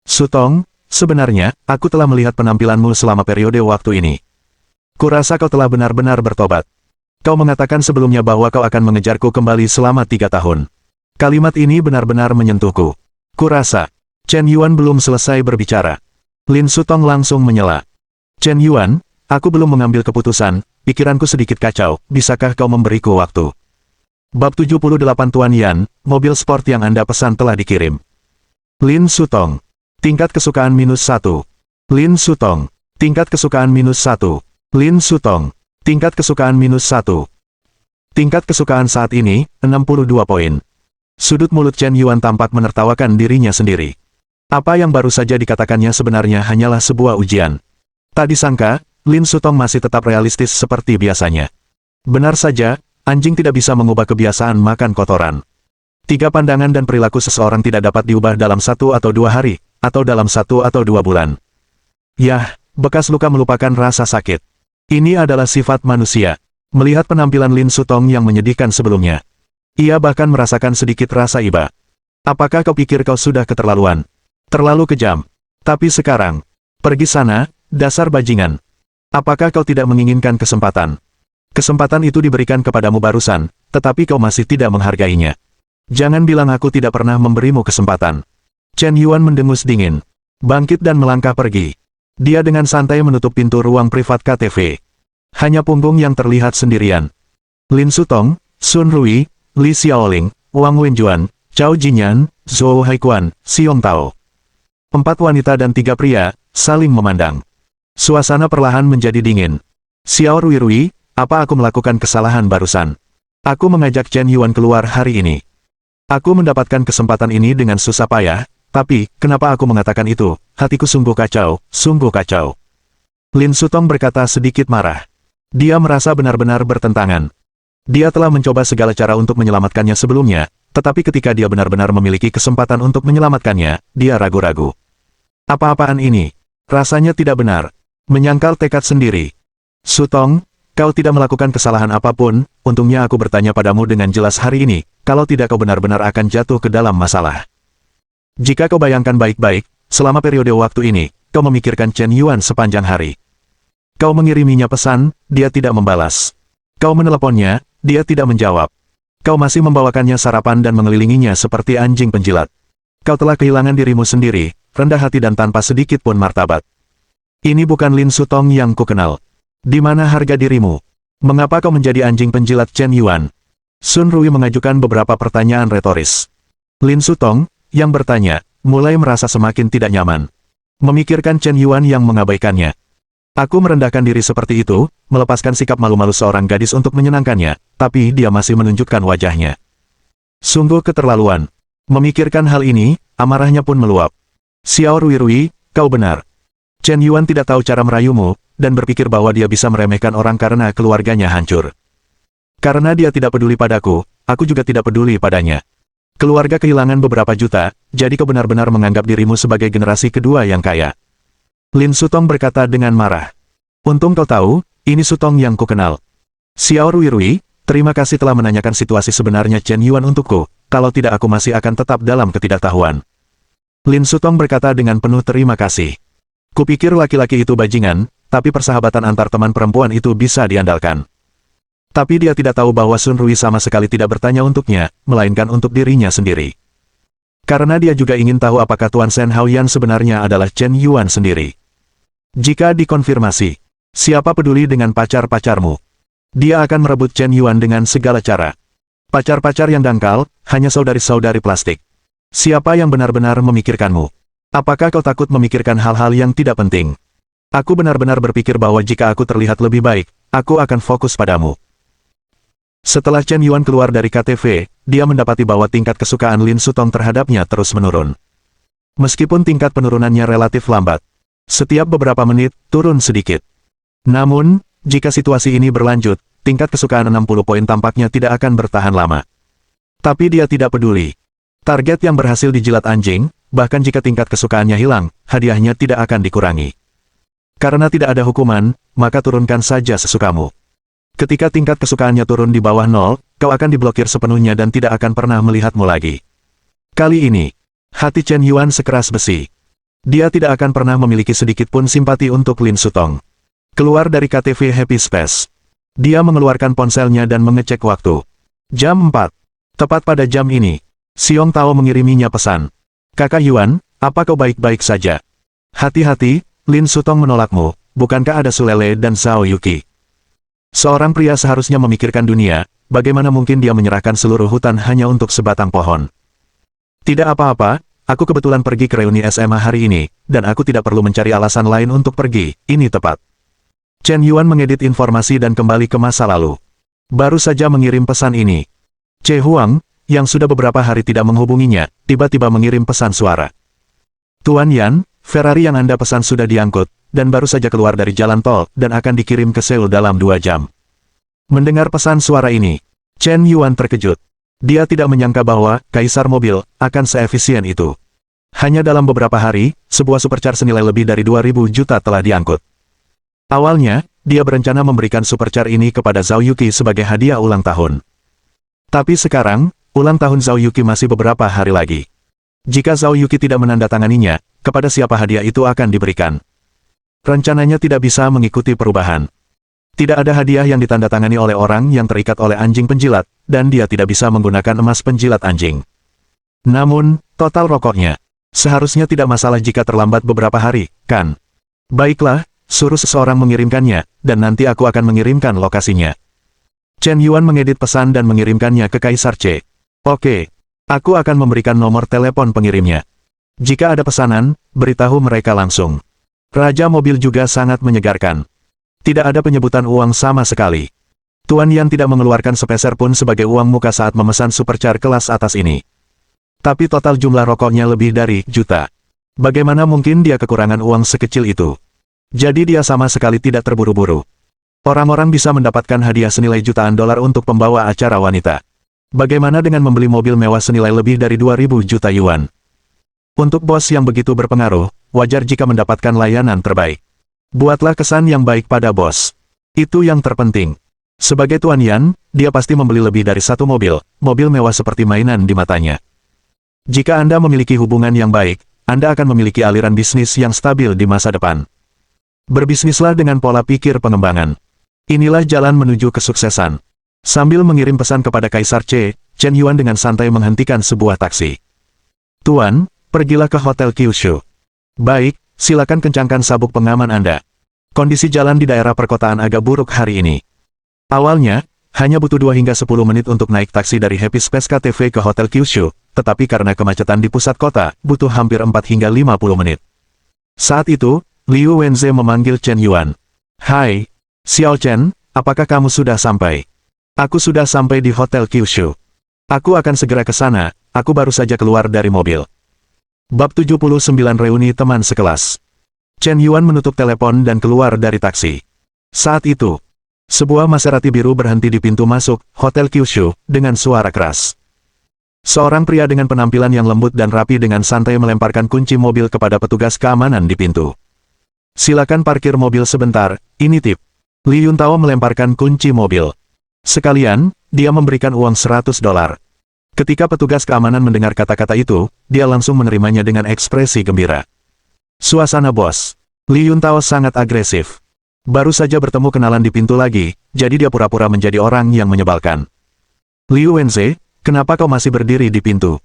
Sutong, sebenarnya, aku telah melihat penampilanmu selama periode waktu ini. Kurasa kau telah benar-benar bertobat. Kau mengatakan sebelumnya bahwa kau akan mengejarku kembali selama 3 tahun. Kalimat ini benar-benar menyentuhku. Kurasa, Chen Yuan belum selesai berbicara. Lin Sutong langsung menyela. Chen Yuan, aku belum mengambil keputusan, pikiranku sedikit kacau, bisakah kau memberiku waktu? Bab 78 Tuan Yan, mobil sport yang Anda pesan telah dikirim. Lin Sutong. Tingkat kesukaan -1. Lin Sutong. Tingkat kesukaan -1. Lin Sutong. Tingkat kesukaan -1. Tingkat kesukaan saat ini, 62 poin. Sudut mulut Chen Yuan tampak menertawakan dirinya sendiri. Apa yang baru saja dikatakannya sebenarnya hanyalah sebuah ujian. Tak disangka, Lin Sutong masih tetap realistis seperti biasanya. Benar saja, anjing tidak bisa mengubah kebiasaan makan kotoran. 3 pandangan dan perilaku seseorang tidak dapat diubah dalam 1 atau 2 hari, atau dalam 1 atau 2 bulan. Yah, bekas luka melupakan rasa sakit. Ini adalah sifat manusia. Melihat penampilan Lin Sutong yang menyedihkan sebelumnya, ia bahkan merasakan sedikit rasa iba. Apakah kau pikir kau sudah keterlaluan? Terlalu kejam. Tapi sekarang, pergi sana, dasar bajingan. Apakah kau tidak menginginkan kesempatan? Kesempatan itu diberikan kepadamu barusan, tetapi kau masih tidak menghargainya. Jangan bilang aku tidak pernah memberimu kesempatan. Chen Yuan mendengus dingin. Bangkit dan melangkah pergi. Dia dengan santai menutup pintu ruang privat KTV. Hanya punggung yang terlihat sendirian. Lin Sutong, Sun Rui, Li Xiaoling, Wang Wenjuan, Chao Jinyan, Zhou Haikuan, Xiong Tao. 4 wanita dan 3 pria, saling memandang. Suasana perlahan menjadi dingin. Xiao Rui, apa aku melakukan kesalahan barusan? Aku mengajak Chen Yuan keluar hari ini. Aku mendapatkan kesempatan ini dengan susah payah, tapi, kenapa aku mengatakan itu? Hatiku sungguh kacau, sungguh kacau. Lin Sutong berkata sedikit marah. Dia merasa benar-benar bertentangan. Dia telah mencoba segala cara untuk menyelamatkannya sebelumnya, tetapi ketika dia benar-benar memiliki kesempatan untuk menyelamatkannya, dia ragu-ragu. Apa-apaan ini? Rasanya tidak benar. Menyangkal tekad sendiri. Sutong, kau tidak melakukan kesalahan apapun, untungnya aku bertanya padamu dengan jelas hari ini, kalau tidak kau benar-benar akan jatuh ke dalam masalah. Jika kau bayangkan baik-baik, selama periode waktu ini, kau memikirkan Chen Yuan sepanjang hari. Kau mengiriminya pesan, dia tidak membalas. Kau meneleponnya, dia tidak menjawab. Kau masih membawakannya sarapan dan mengelilinginya seperti anjing penjilat. Kau telah kehilangan dirimu sendiri, rendah hati dan tanpa sedikit pun martabat. Ini bukan Lin Sutong yang kukenal. Di mana harga dirimu? Mengapa kau menjadi anjing penjilat Chen Yuan? Sun Rui mengajukan beberapa pertanyaan retoris. Lin Sutong, yang bertanya, mulai merasa semakin tidak nyaman. Memikirkan Chen Yuan yang mengabaikannya. Aku merendahkan diri seperti itu, melepaskan sikap malu-malu seorang gadis untuk menyenangkannya, tapi dia masih menunjukkan wajahnya. Sungguh keterlaluan. Memikirkan hal ini, amarahnya pun meluap. Xiao Rui, kau benar. Chen Yuan tidak tahu cara merayumu, dan berpikir bahwa dia bisa meremehkan orang karena keluarganya hancur. Karena dia tidak peduli padaku, aku juga tidak peduli padanya. Keluarga kehilangan beberapa juta, jadi kau benar-benar menganggap dirimu sebagai generasi kedua yang kaya. Lin Sutong berkata dengan marah. Untung kau tahu, ini Sutong yang kukenal. Xiao Rui, terima kasih telah menanyakan situasi sebenarnya Chen Yuan untukku, kalau tidak aku masih akan tetap dalam ketidaktahuan. Lin Sutong berkata dengan penuh terima kasih. Kupikir laki-laki itu bajingan, tapi persahabatan antar teman perempuan itu bisa diandalkan. Tapi dia tidak tahu bahwa Sun Rui sama sekali tidak bertanya untuknya, melainkan untuk dirinya sendiri. Karena dia juga ingin tahu apakah Tuan Shen Haoyan sebenarnya adalah Chen Yuan sendiri. Jika dikonfirmasi, siapa peduli dengan pacar-pacarmu? Dia akan merebut Chen Yuan dengan segala cara. Pacar-pacar yang dangkal, hanya saudari-saudari plastik. Siapa yang benar-benar memikirkanmu? Apakah kau takut memikirkan hal-hal yang tidak penting? Aku benar-benar berpikir bahwa jika aku terlihat lebih baik, aku akan fokus padamu. Setelah Chen Yuan keluar dari KTV, dia mendapati bahwa tingkat kesukaan Lin Sutong terhadapnya terus menurun. Meskipun tingkat penurunannya relatif lambat, setiap beberapa menit, turun sedikit. Namun, jika situasi ini berlanjut, tingkat kesukaan 60 poin tampaknya tidak akan bertahan lama. Tapi dia tidak peduli. Target yang berhasil dijilat anjing, bahkan jika tingkat kesukaannya hilang, hadiahnya tidak akan dikurangi. Karena tidak ada hukuman, maka turunkan saja sesukamu. Ketika tingkat kesukaannya turun di bawah 0, kau akan diblokir sepenuhnya dan tidak akan pernah melihatmu lagi. Kali ini, hati Chen Yuan sekeras besi. Dia tidak akan pernah memiliki sedikit pun simpati untuk Lin Sutong. Keluar dari KTV Happy Space. Dia mengeluarkan ponselnya dan mengecek waktu. Jam 4. Tepat pada jam ini, Xiong Tao mengiriminya pesan. Kakak Yuan, apa kau baik-baik saja? Hati-hati, Lin Sutong menolakmu, bukankah ada Sulele dan Zhao Yuki? Seorang pria seharusnya memikirkan dunia, bagaimana mungkin dia menyerahkan seluruh hutan hanya untuk sebatang pohon? Tidak apa-apa, aku kebetulan pergi ke reuni SMA hari ini, dan aku tidak perlu mencari alasan lain untuk pergi, ini tepat. Chen Yuan mengedit informasi dan kembali ke masa lalu. Baru saja mengirim pesan ini. Che Huang, yang sudah beberapa hari tidak menghubunginya, tiba-tiba mengirim pesan suara. Tuan Yan, Ferrari yang Anda pesan sudah diangkut, dan baru saja keluar dari jalan tol, dan akan dikirim ke Seoul dalam 2 jam. Mendengar pesan suara ini, Chen Yuan terkejut. Dia tidak menyangka bahwa Kaisar Mobil akan seefisien itu. Hanya dalam beberapa hari, sebuah supercar senilai lebih dari 2.000 juta telah diangkut. Awalnya, dia berencana memberikan supercar ini kepada Zhao Yuki sebagai hadiah ulang tahun. Tapi sekarang, ulang tahun Zhao Yuki masih beberapa hari lagi. Jika Zhao Yuki tidak menandatanganinya, kepada siapa hadiah itu akan diberikan? Rencananya tidak bisa mengikuti perubahan. Tidak ada hadiah yang ditandatangani oleh orang yang terikat oleh anjing penjilat, dan dia tidak bisa menggunakan emas penjilat anjing. Namun, total rokoknya seharusnya tidak masalah jika terlambat beberapa hari, kan? Baiklah, suruh seseorang mengirimkannya, dan nanti aku akan mengirimkan lokasinya. Chen Yuan mengedit pesan dan mengirimkannya ke Kaisar C. Oke, aku akan memberikan nomor telepon pengirimnya. Jika ada pesanan, beritahu mereka langsung. Raja Mobil juga sangat menyegarkan. Tidak ada penyebutan uang sama sekali. Tuan Yan tidak mengeluarkan sepeser pun sebagai uang muka saat memesan supercar kelas atas ini. Tapi total jumlah rokoknya lebih dari juta. Bagaimana mungkin dia kekurangan uang sekecil itu? Jadi dia sama sekali tidak terburu-buru. Orang-orang bisa mendapatkan hadiah senilai jutaan dolar untuk pembawa acara wanita. Bagaimana dengan membeli mobil mewah senilai lebih dari 2.000 juta yuan? Untuk bos yang begitu berpengaruh, wajar jika mendapatkan layanan terbaik. Buatlah kesan yang baik pada bos. Itu yang terpenting. Sebagai Tuan Yan, dia pasti membeli lebih dari satu mobil mewah seperti mainan di matanya. Jika Anda memiliki hubungan yang baik, Anda akan memiliki aliran bisnis yang stabil di masa depan. Berbisnislah dengan pola pikir pengembangan. Inilah jalan menuju kesuksesan. Sambil mengirim pesan kepada Kaisar C, Chen Yuan dengan santai menghentikan sebuah taksi. Tuan, pergilah ke Hotel Kyushu. Baik, silakan kencangkan sabuk pengaman Anda. Kondisi jalan di daerah perkotaan agak buruk hari ini. Awalnya, hanya butuh 2 hingga 10 menit untuk naik taksi dari Happy Space KTV ke Hotel Kyushu, tetapi karena kemacetan di pusat kota, butuh hampir 4 hingga 50 menit. Saat itu, Liu Wenze memanggil Chen Yuan. Hai, Xiao Chen, apakah kamu sudah sampai? Aku sudah sampai di Hotel Kyushu. Aku akan segera ke sana, aku baru saja keluar dari mobil. Bab 79 Reuni Teman Sekelas. Chen Yuan menutup telepon dan keluar dari taksi. Saat itu, sebuah Maserati biru berhenti di pintu masuk Hotel Kyushu dengan suara keras. Seorang pria dengan penampilan yang lembut dan rapi dengan santai melemparkan kunci mobil kepada petugas keamanan di pintu. Silakan parkir mobil sebentar, ini tip. Li Yuntao melemparkan kunci mobil. Sekalian, dia memberikan uang 100 dolar. Ketika petugas keamanan mendengar kata-kata itu, dia langsung menerimanya dengan ekspresi gembira. Suasana bos. Li Yuntao sangat agresif. Baru saja bertemu kenalan di pintu lagi, jadi dia pura-pura menjadi orang yang menyebalkan. Liu Wenze, kenapa kau masih berdiri di pintu?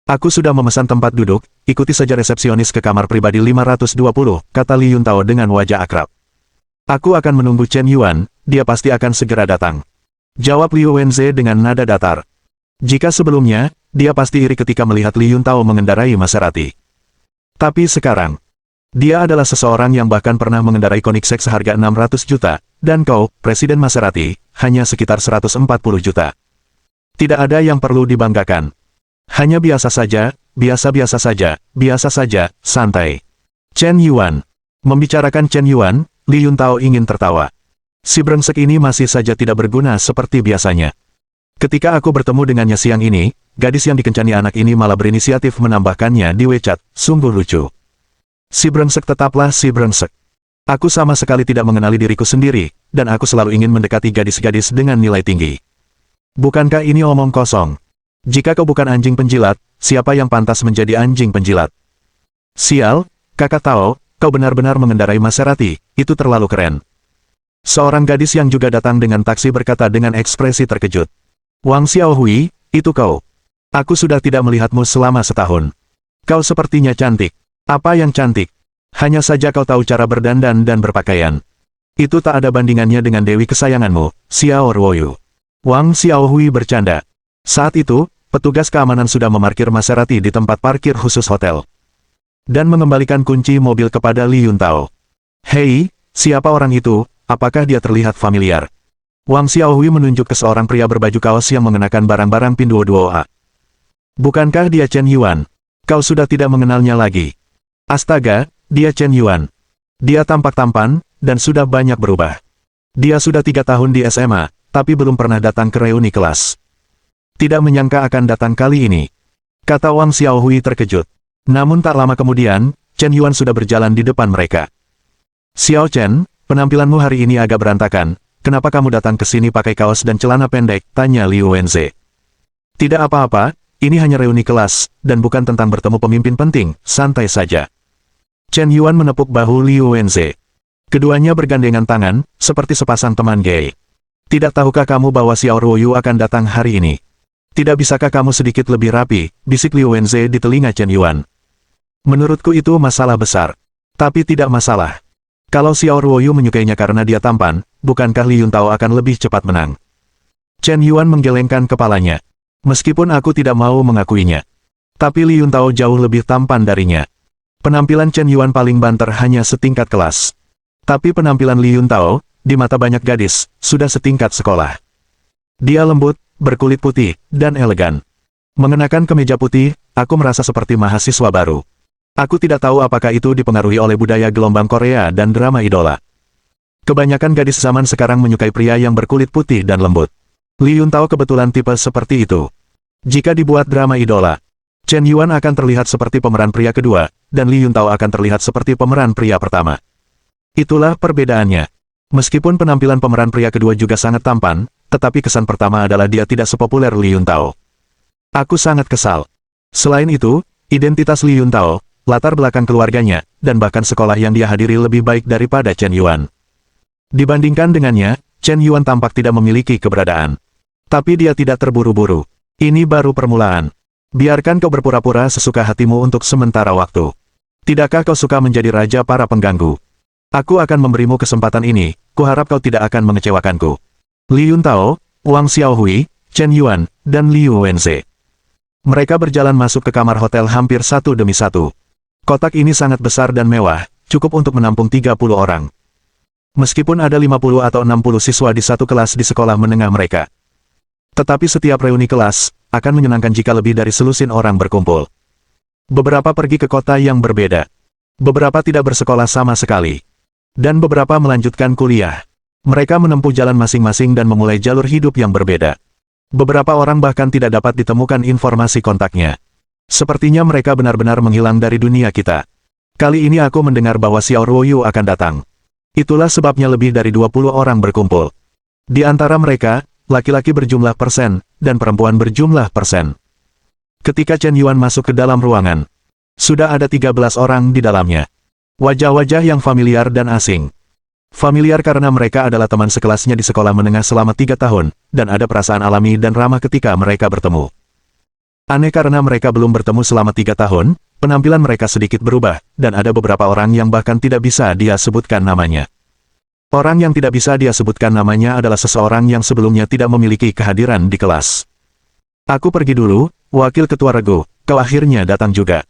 Aku sudah memesan tempat duduk, ikuti saja resepsionis ke kamar pribadi 520, kata Li Yuntao dengan wajah akrab. Aku akan menunggu Chen Yuan, dia pasti akan segera datang. Jawab Liu Wenze dengan nada datar. Jika sebelumnya, dia pasti iri ketika melihat Li Yuntao mengendarai Maserati. Tapi sekarang, dia adalah seseorang yang bahkan pernah mengendarai Koenigsegg seharga 600 juta, dan kau, Presiden Maserati, hanya sekitar 140 juta. Tidak ada yang perlu dibanggakan. Hanya biasa saja, biasa-biasa saja, santai. Chen Yuan. Membicarakan Chen Yuan, Li Yuntao ingin tertawa. Si brengsek ini masih saja tidak berguna seperti biasanya. Ketika aku bertemu dengannya siang ini, gadis yang dikencani anak ini malah berinisiatif menambahkannya di WeChat, sungguh lucu. Si brengsek tetaplah si brengsek. Aku sama sekali tidak mengenali diriku sendiri, dan aku selalu ingin mendekati gadis-gadis dengan nilai tinggi. Bukankah ini omong kosong? Jika kau bukan anjing penjilat, siapa yang pantas menjadi anjing penjilat? Sial, kakak Tao, kau benar-benar mengendarai Maserati, itu terlalu keren. Seorang gadis yang juga datang dengan taksi berkata dengan ekspresi terkejut. Wang Xiaohui, itu kau. Aku sudah tidak melihatmu selama setahun. Kau sepertinya cantik. Apa yang cantik? Hanya saja kau tahu cara berdandan dan berpakaian. Itu tak ada bandingannya dengan dewi kesayanganmu, Xiao Ruoyu. Wang Xiaohui bercanda. Saat itu, petugas keamanan sudah memarkir Maserati di tempat parkir khusus hotel. Dan mengembalikan kunci mobil kepada Li Yuntao. Hei, siapa orang itu? Apakah dia terlihat familiar? Wang Xiaohui menunjuk ke seorang pria berbaju kaos yang mengenakan barang-barang Pinduoduo-A. Bukankah dia Chen Yuan? Kau sudah tidak mengenalnya lagi. Astaga, dia Chen Yuan. Dia tampak tampan, dan sudah banyak berubah. Dia sudah 3 tahun di SMA, tapi belum pernah datang ke reuni kelas. Tidak menyangka akan datang kali ini. Kata Wang Xiaohui terkejut. Namun tak lama kemudian, Chen Yuan sudah berjalan di depan mereka. Xiao Chen, penampilanmu hari ini agak berantakan. Kenapa kamu datang ke sini pakai kaos dan celana pendek? Tanya Liu Wenze. Tidak apa-apa, ini hanya reuni kelas, dan bukan tentang bertemu pemimpin penting, santai saja. Chen Yuan menepuk bahu Liu Wenze. Keduanya bergandengan tangan, seperti sepasang teman gay. Tidak tahukah kamu bahwa Xiao Ruoyu akan datang hari ini? Tidak bisakah kamu sedikit lebih rapi, bisik Liu Wenze di telinga Chen Yuan. Menurutku itu masalah besar. Tapi tidak masalah. Kalau Xiao Ruoyu menyukainya karena dia tampan, bukankah Li Yuntao akan lebih cepat menang? Chen Yuan menggelengkan kepalanya. Meskipun aku tidak mau mengakuinya. Tapi Li Yuntao jauh lebih tampan darinya. Penampilan Chen Yuan paling banter hanya setingkat kelas. Tapi penampilan Li Yuntao, di mata banyak gadis, sudah setingkat sekolah. Dia lembut, berkulit putih, dan elegan. Mengenakan kemeja putih, aku merasa seperti mahasiswa baru. Aku tidak tahu apakah itu dipengaruhi oleh budaya gelombang Korea dan drama idola. Kebanyakan gadis zaman sekarang menyukai pria yang berkulit putih dan lembut. Li Yuntao kebetulan tipe seperti itu. Jika dibuat drama idola, Chen Yuan akan terlihat seperti pemeran pria kedua, dan Li Yuntao akan terlihat seperti pemeran pria pertama. Itulah perbedaannya. Meskipun penampilan pemeran pria kedua juga sangat tampan, tetapi kesan pertama adalah dia tidak sepopuler Li Yuntao. Aku sangat kesal. Selain itu, identitas Li Yuntao, latar belakang keluarganya, dan bahkan sekolah yang dia hadiri lebih baik daripada Chen Yuan. Dibandingkan dengannya, Chen Yuan tampak tidak memiliki keberadaan. Tapi dia tidak terburu-buru. Ini baru permulaan. Biarkan kau berpura-pura sesuka hatimu untuk sementara waktu. Tidakkah kau suka menjadi raja para pengganggu? Aku akan memberimu kesempatan ini, kuharap kau tidak akan mengecewakanku. Li Yuntao, Wang Xiaohui, Chen Yuan, dan Liu Wenze. Mereka berjalan masuk ke kamar hotel hampir satu demi satu. Kotak ini sangat besar dan mewah, cukup untuk menampung 30 orang. Meskipun ada 50 atau 60 siswa di satu kelas di sekolah menengah mereka. Tetapi setiap reuni kelas, akan menyenangkan jika lebih dari selusin orang berkumpul. Beberapa pergi ke kota yang berbeda. Beberapa tidak bersekolah sama sekali. Dan beberapa melanjutkan kuliah. Mereka menempuh jalan masing-masing dan memulai jalur hidup yang berbeda. Beberapa orang bahkan tidak dapat ditemukan informasi kontaknya. Sepertinya mereka benar-benar menghilang dari dunia kita. Kali ini aku mendengar bahwa Xiao Ruoyu akan datang. Itulah sebabnya lebih dari 20 orang berkumpul. Di antara mereka, laki-laki berjumlah persen, dan perempuan berjumlah persen. Ketika Chen Yuan masuk ke dalam ruangan, sudah ada 13 orang di dalamnya. Wajah-wajah yang familiar dan asing. Familiar karena mereka adalah teman sekelasnya di sekolah menengah selama 3 tahun, dan ada perasaan alami dan ramah ketika mereka bertemu. Aneh karena mereka belum bertemu selama 3 tahun, penampilan mereka sedikit berubah, dan ada beberapa orang yang bahkan tidak bisa dia sebutkan namanya. Orang yang tidak bisa dia sebutkan namanya adalah seseorang yang sebelumnya tidak memiliki kehadiran di kelas. Aku pergi dulu, Wakil Ketua Regu, kau akhirnya datang juga.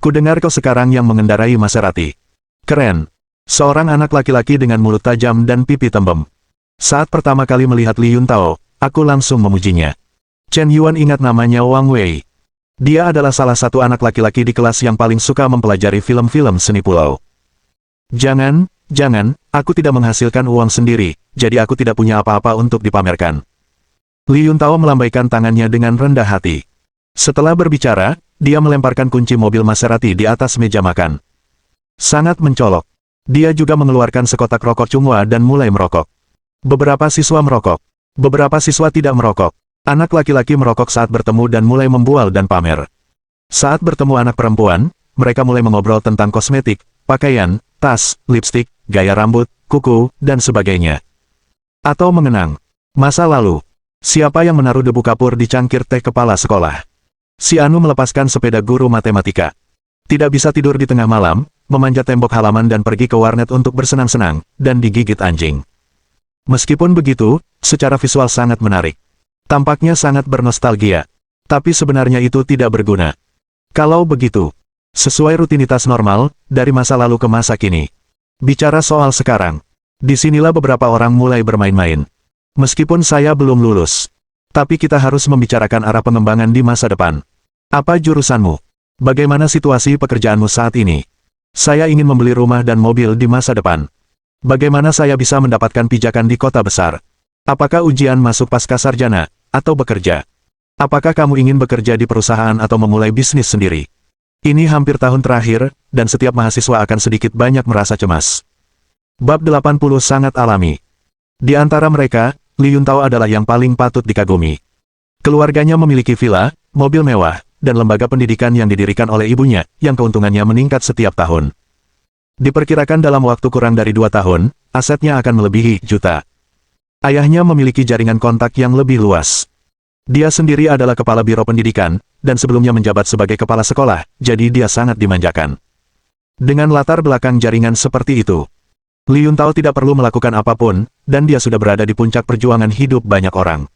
Kudengar kau sekarang yang mengendarai Maserati. Keren. Seorang anak laki-laki dengan mulut tajam dan pipi tembem. Saat pertama kali melihat Li Yuntao, aku langsung memujinya. Chen Yuan ingat namanya Wang Wei. Dia adalah salah satu anak laki-laki di kelas yang paling suka mempelajari film-film seni pulau. Jangan, aku tidak menghasilkan uang sendiri, jadi aku tidak punya apa-apa untuk dipamerkan. Li Yuntao melambaikan tangannya dengan rendah hati. Setelah berbicara, dia melemparkan kunci mobil Maserati di atas meja makan. Sangat mencolok. Dia juga mengeluarkan sekotak rokok Chunghwa dan mulai merokok. Beberapa siswa merokok. Beberapa siswa tidak merokok. Anak laki-laki merokok saat bertemu dan mulai membual dan pamer. Saat bertemu anak perempuan, mereka mulai mengobrol tentang kosmetik, pakaian, tas, lipstik, gaya rambut, kuku, dan sebagainya. Atau mengenang masa lalu. Siapa yang menaruh debu kapur di cangkir teh kepala sekolah? Si Anu melepaskan sepeda guru matematika. Tidak bisa tidur di tengah malam, memanjat tembok halaman dan pergi ke warnet untuk bersenang-senang, dan digigit anjing. Meskipun begitu, secara visual sangat menarik. Tampaknya sangat bernostalgia. Tapi sebenarnya itu tidak berguna. Kalau begitu, sesuai rutinitas normal, dari masa lalu ke masa kini. Bicara soal sekarang, disinilah beberapa orang mulai bermain-main. Meskipun saya belum lulus, tapi kita harus membicarakan arah pengembangan di masa depan. Apa jurusanmu? Bagaimana situasi pekerjaanmu saat ini? Saya ingin membeli rumah dan mobil di masa depan. Bagaimana saya bisa mendapatkan pijakan di kota besar? Apakah ujian masuk pasca sarjana, atau bekerja? Apakah kamu ingin bekerja di perusahaan atau memulai bisnis sendiri? Ini hampir tahun terakhir, dan setiap mahasiswa akan sedikit banyak merasa cemas. Bab 80 sangat alami. Di antara mereka, Li Yuntao adalah yang paling patut dikagumi. Keluarganya memiliki villa, mobil mewah, dan lembaga pendidikan yang didirikan oleh ibunya, yang keuntungannya meningkat setiap tahun. Diperkirakan dalam waktu kurang dari 2 tahun, asetnya akan melebihi juta. Ayahnya memiliki jaringan kontak yang lebih luas. Dia sendiri adalah kepala biro pendidikan, dan sebelumnya menjabat sebagai kepala sekolah, jadi dia sangat dimanjakan. Dengan latar belakang jaringan seperti itu, Li Yuntao tidak perlu melakukan apapun, dan dia sudah berada di puncak perjuangan hidup banyak orang.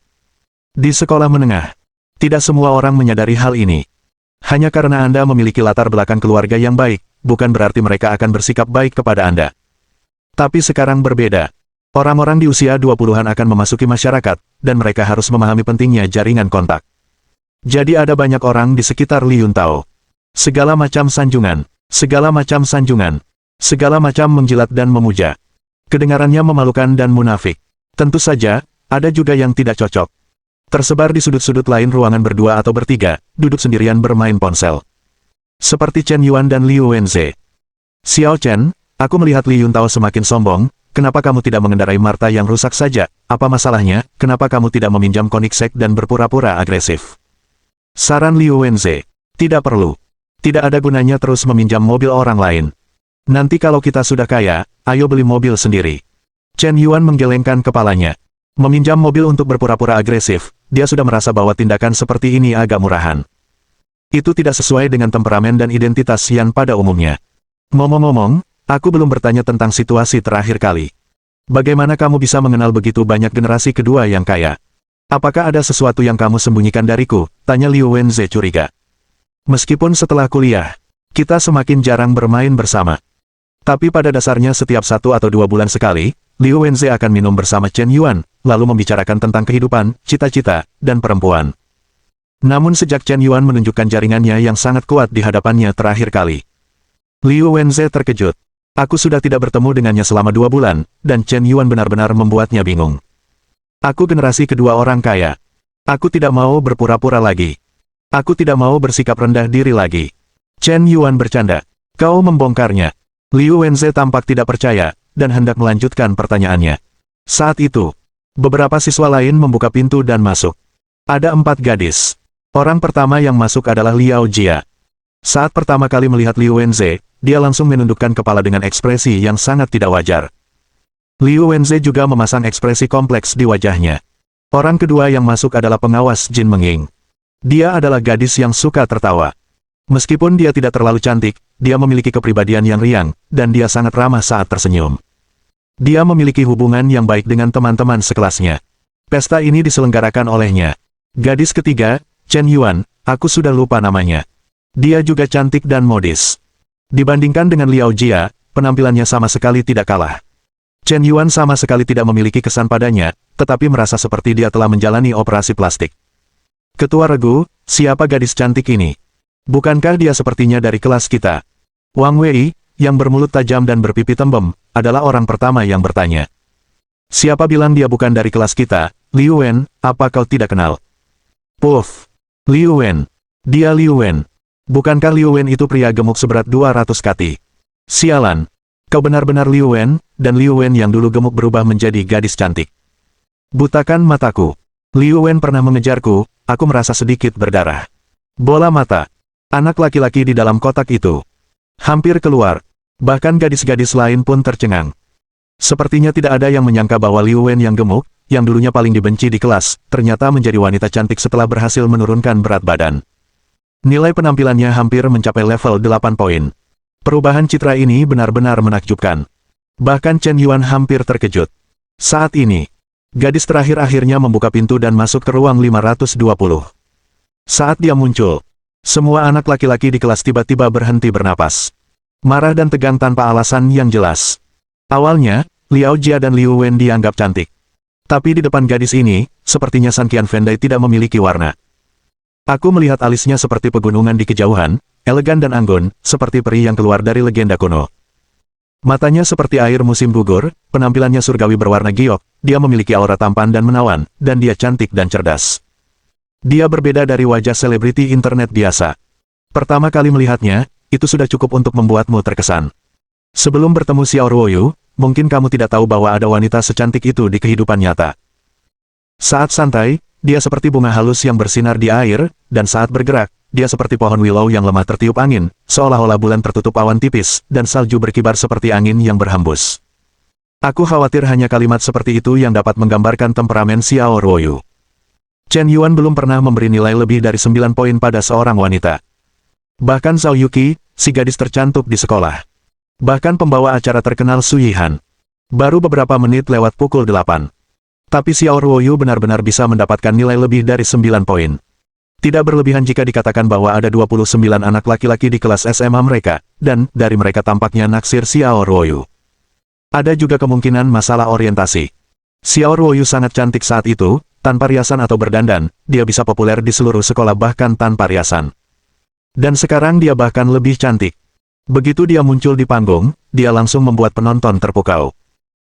Di sekolah menengah, tidak semua orang menyadari hal ini. Hanya karena Anda memiliki latar belakang keluarga yang baik, bukan berarti mereka akan bersikap baik kepada Anda. Tapi sekarang berbeda. Orang-orang di usia 20-an akan memasuki masyarakat, dan mereka harus memahami pentingnya jaringan kontak. Jadi ada banyak orang di sekitar Li Yuntao. Segala macam sanjungan, segala macam sanjungan, segala macam menjilat dan memuja. Kedengarannya memalukan dan munafik. Tentu saja, ada juga yang tidak cocok. Tersebar di sudut-sudut lain ruangan berdua atau bertiga, duduk sendirian bermain ponsel. Seperti Chen Yuan dan Liu Wenze. Xiao Chen, aku melihat Li Yuntao semakin sombong, kenapa kamu tidak mengendarai Marta yang rusak saja? Apa masalahnya, kenapa kamu tidak meminjam Koenigsegg dan berpura-pura agresif? Saran Liu Wenze, tidak perlu. Tidak ada gunanya terus meminjam mobil orang lain. Nanti kalau kita sudah kaya, ayo beli mobil sendiri. Chen Yuan menggelengkan kepalanya. Meminjam mobil untuk berpura-pura agresif, dia sudah merasa bahwa tindakan seperti ini agak murahan. Itu tidak sesuai dengan temperamen dan identitas Yan pada umumnya. Ngomong-ngomong, aku belum bertanya tentang situasi terakhir kali. Bagaimana kamu bisa mengenal begitu banyak generasi kedua yang kaya? Apakah ada sesuatu yang kamu sembunyikan dariku? Tanya Liu Wenze curiga. Meskipun setelah kuliah, kita semakin jarang bermain bersama. Tapi pada dasarnya setiap 1 atau 2 bulan sekali, Liu Wenze akan minum bersama Chen Yuan, lalu membicarakan tentang kehidupan, cita-cita, dan perempuan. Namun sejak Chen Yuan menunjukkan jaringannya yang sangat kuat di hadapannya terakhir kali, Liu Wenze terkejut. Aku sudah tidak bertemu dengannya selama 2 bulan, dan Chen Yuan benar-benar membuatnya bingung. Aku generasi kedua orang kaya. Aku tidak mau berpura-pura lagi. Aku tidak mau bersikap rendah diri lagi. Chen Yuan bercanda. Kau membongkarnya. Liu Wenze tampak tidak percaya, dan hendak melanjutkan pertanyaannya. Saat itu, beberapa siswa lain membuka pintu dan masuk. Ada 4 gadis. Orang pertama yang masuk adalah Liao Jia. Saat pertama kali melihat Liu Wenze, dia langsung menundukkan kepala dengan ekspresi yang sangat tidak wajar. Liu Wenze juga memasang ekspresi kompleks di wajahnya. Orang kedua yang masuk adalah pengawas Jin Mengying. Dia adalah gadis yang suka tertawa. Meskipun dia tidak terlalu cantik, dia memiliki kepribadian yang riang, dan dia sangat ramah saat tersenyum. Dia memiliki hubungan yang baik dengan teman-teman sekelasnya. Pesta ini diselenggarakan olehnya. Gadis ketiga, Chen Yuan, aku sudah lupa namanya. Dia juga cantik dan modis. Dibandingkan dengan Liao Jia, penampilannya sama sekali tidak kalah. Chen Yuan sama sekali tidak memiliki kesan padanya, tetapi merasa seperti dia telah menjalani operasi plastik. Ketua Regu, siapa gadis cantik ini? Bukankah dia sepertinya dari kelas kita? Wang Wei, yang bermulut tajam dan berpipi tembem, adalah orang pertama yang bertanya. Siapa bilang dia bukan dari kelas kita? Liu Wen, apa kau tidak kenal? Puff. Liu Wen. Dia Liu Wen. Bukankah Liu Wen itu pria gemuk seberat 200 kati? Sialan. Kau benar-benar Liu Wen, dan Liu Wen yang dulu gemuk berubah menjadi gadis cantik. Butakan mataku. Liu Wen pernah mengejarku, aku merasa sedikit berdarah. Bola mata. Anak laki-laki di dalam kotak itu. Hampir keluar. Bahkan gadis-gadis lain pun tercengang. Sepertinya tidak ada yang menyangka bahwa Liu Wen yang gemuk, yang dulunya paling dibenci di kelas, ternyata menjadi wanita cantik setelah berhasil menurunkan berat badan. Nilai penampilannya hampir mencapai level 8 poin. Perubahan citra ini benar-benar menakjubkan. Bahkan Chen Yuan hampir terkejut. Saat ini, gadis terakhir akhirnya membuka pintu dan masuk ke ruang 520. Saat dia muncul, semua anak laki-laki di kelas tiba-tiba berhenti bernapas. Marah dan tegang tanpa alasan yang jelas. Awalnya, Liao Jia dan Liu Wen dianggap cantik. Tapi di depan gadis ini, sepertinya San Qianfengdai tidak memiliki warna. Aku melihat alisnya seperti pegunungan di kejauhan, elegan dan anggun, seperti peri yang keluar dari legenda kuno. Matanya seperti air musim gugur, penampilannya surgawi berwarna giok, dia memiliki aura tampan dan menawan, dan dia cantik dan cerdas. Dia berbeda dari wajah selebriti internet biasa. Pertama kali melihatnya, itu sudah cukup untuk membuatmu terkesan. Sebelum bertemu Xiao Ruoyu, mungkin kamu tidak tahu bahwa ada wanita secantik itu di kehidupan nyata. Saat santai, dia seperti bunga halus yang bersinar di air, dan saat bergerak, dia seperti pohon willow yang lemah tertiup angin, seolah-olah bulan tertutup awan tipis, dan salju berkibar seperti angin yang berhembus. Aku khawatir hanya kalimat seperti itu yang dapat menggambarkan temperamen Xiao Ruoyu. Chen Yuan belum pernah memberi nilai lebih dari 9 poin pada seorang wanita. Bahkan Zhao Yuqi, si gadis tercantik di sekolah. Bahkan pembawa acara terkenal Su Yihan. Baru beberapa menit lewat pukul 8. Tapi Xiao Ruoyu benar-benar bisa mendapatkan nilai lebih dari 9 poin. Tidak berlebihan jika dikatakan bahwa ada 29 anak laki-laki di kelas SMA mereka, dan dari mereka tampaknya naksir Xiao Ruoyu. Ada juga kemungkinan masalah orientasi. Xiao Ruoyu sangat cantik saat itu, tanpa riasan atau berdandan, dia bisa populer di seluruh sekolah bahkan tanpa riasan. Dan sekarang dia bahkan lebih cantik. Begitu dia muncul di panggung, dia langsung membuat penonton terpukau.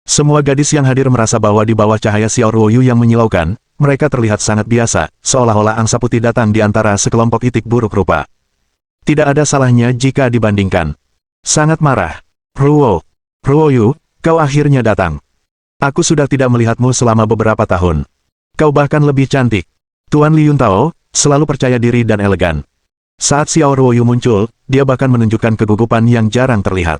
Semua gadis yang hadir merasa bahwa di bawah cahaya Xiao Ruoyu yang menyilaukan, mereka terlihat sangat biasa, seolah-olah angsa putih datang di antara sekelompok itik buruk rupa. Tidak ada salahnya jika dibandingkan. Sangat marah. Ruoyu, kau akhirnya datang. Aku sudah tidak melihatmu selama beberapa tahun. Kau bahkan lebih cantik. Tuan Li Yuntao, selalu percaya diri dan elegan. Saat Xiao Ruoyu muncul, dia bahkan menunjukkan kegugupan yang jarang terlihat.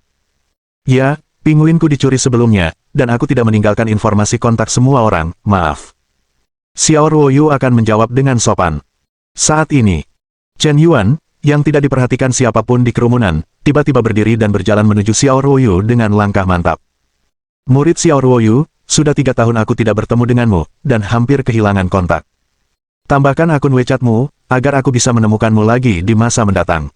Ya, pinguinku dicuri sebelumnya, dan aku tidak meninggalkan informasi kontak semua orang, maaf. Xiao Ruoyu akan menjawab dengan sopan. Saat ini, Chen Yuan, yang tidak diperhatikan siapapun di kerumunan, tiba-tiba berdiri dan berjalan menuju Xiao Ruoyu dengan langkah mantap. Murid Xiao Ruoyu, sudah 3 tahun aku tidak bertemu denganmu, dan hampir kehilangan kontak. Tambahkan akun WeChat-mu, agar aku bisa menemukanmu lagi di masa mendatang.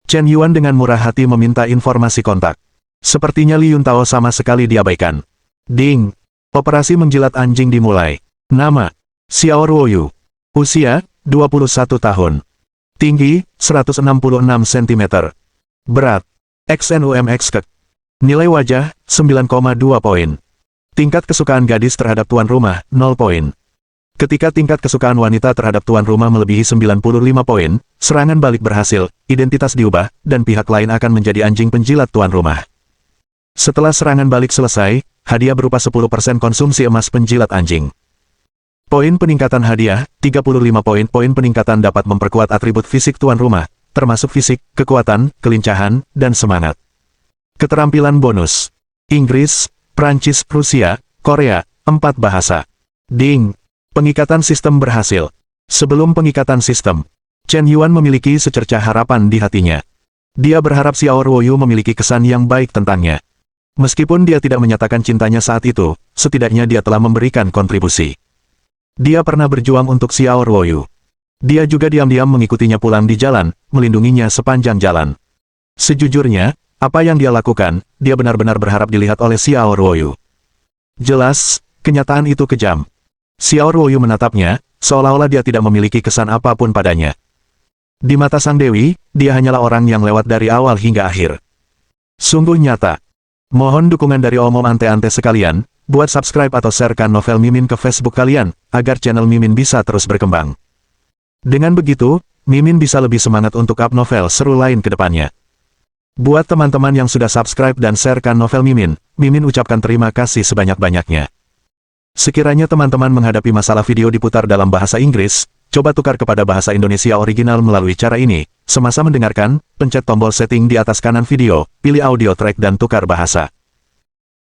Chen Yuan dengan murah hati meminta informasi kontak. Sepertinya Li Yuntao sama sekali diabaikan. Ding! Operasi menjilat anjing dimulai. Nama: Xiao Ruoyu. Usia: 21 tahun. Tinggi: 166 cm. Berat: XNUMX. Nilai wajah: 9,2 poin. Tingkat kesukaan gadis terhadap tuan rumah, 0 poin. Ketika tingkat kesukaan wanita terhadap tuan rumah melebihi 95 poin, serangan balik berhasil, identitas diubah, dan pihak lain akan menjadi anjing penjilat tuan rumah. Setelah serangan balik selesai, hadiah berupa 10% konsumsi emas penjilat anjing. Poin peningkatan hadiah, 35 poin. Poin peningkatan dapat memperkuat atribut fisik tuan rumah, termasuk fisik, kekuatan, kelincahan, dan semangat. Keterampilan bonus: Inggris, Prancis, Rusia, Korea, 4 bahasa. Ding! Pengikatan sistem berhasil. Sebelum pengikatan sistem, Chen Yuan memiliki secercah harapan di hatinya. Dia berharap Xiao Ruoyu memiliki kesan yang baik tentangnya. Meskipun dia tidak menyatakan cintanya saat itu, setidaknya dia telah memberikan kontribusi. Dia pernah berjuang untuk Xiao Ruoyu. Dia juga diam-diam mengikutinya pulang di jalan, melindunginya sepanjang jalan. Sejujurnya, apa yang dia lakukan, dia benar-benar berharap dilihat oleh Xiao Ruoyu. Jelas, kenyataan itu kejam. Xiao Ruoyu menatapnya, seolah-olah dia tidak memiliki kesan apapun padanya. Di mata sang dewi, dia hanyalah orang yang lewat dari awal hingga akhir. Sungguh nyata. Mohon dukungan dari omom ante-ante sekalian, buat subscribe atau sharekan novel Mimin ke Facebook kalian, agar channel Mimin bisa terus berkembang. Dengan begitu, Mimin bisa lebih semangat untuk up novel seru lain ke depannya. Buat teman-teman yang sudah subscribe dan sharekan novel Mimin, Mimin ucapkan terima kasih sebanyak-banyaknya. Sekiranya teman-teman menghadapi masalah video diputar dalam bahasa Inggris, coba tukar kepada bahasa Indonesia original melalui cara ini. Semasa mendengarkan, pencet tombol setting di atas kanan video, pilih audio track dan tukar bahasa.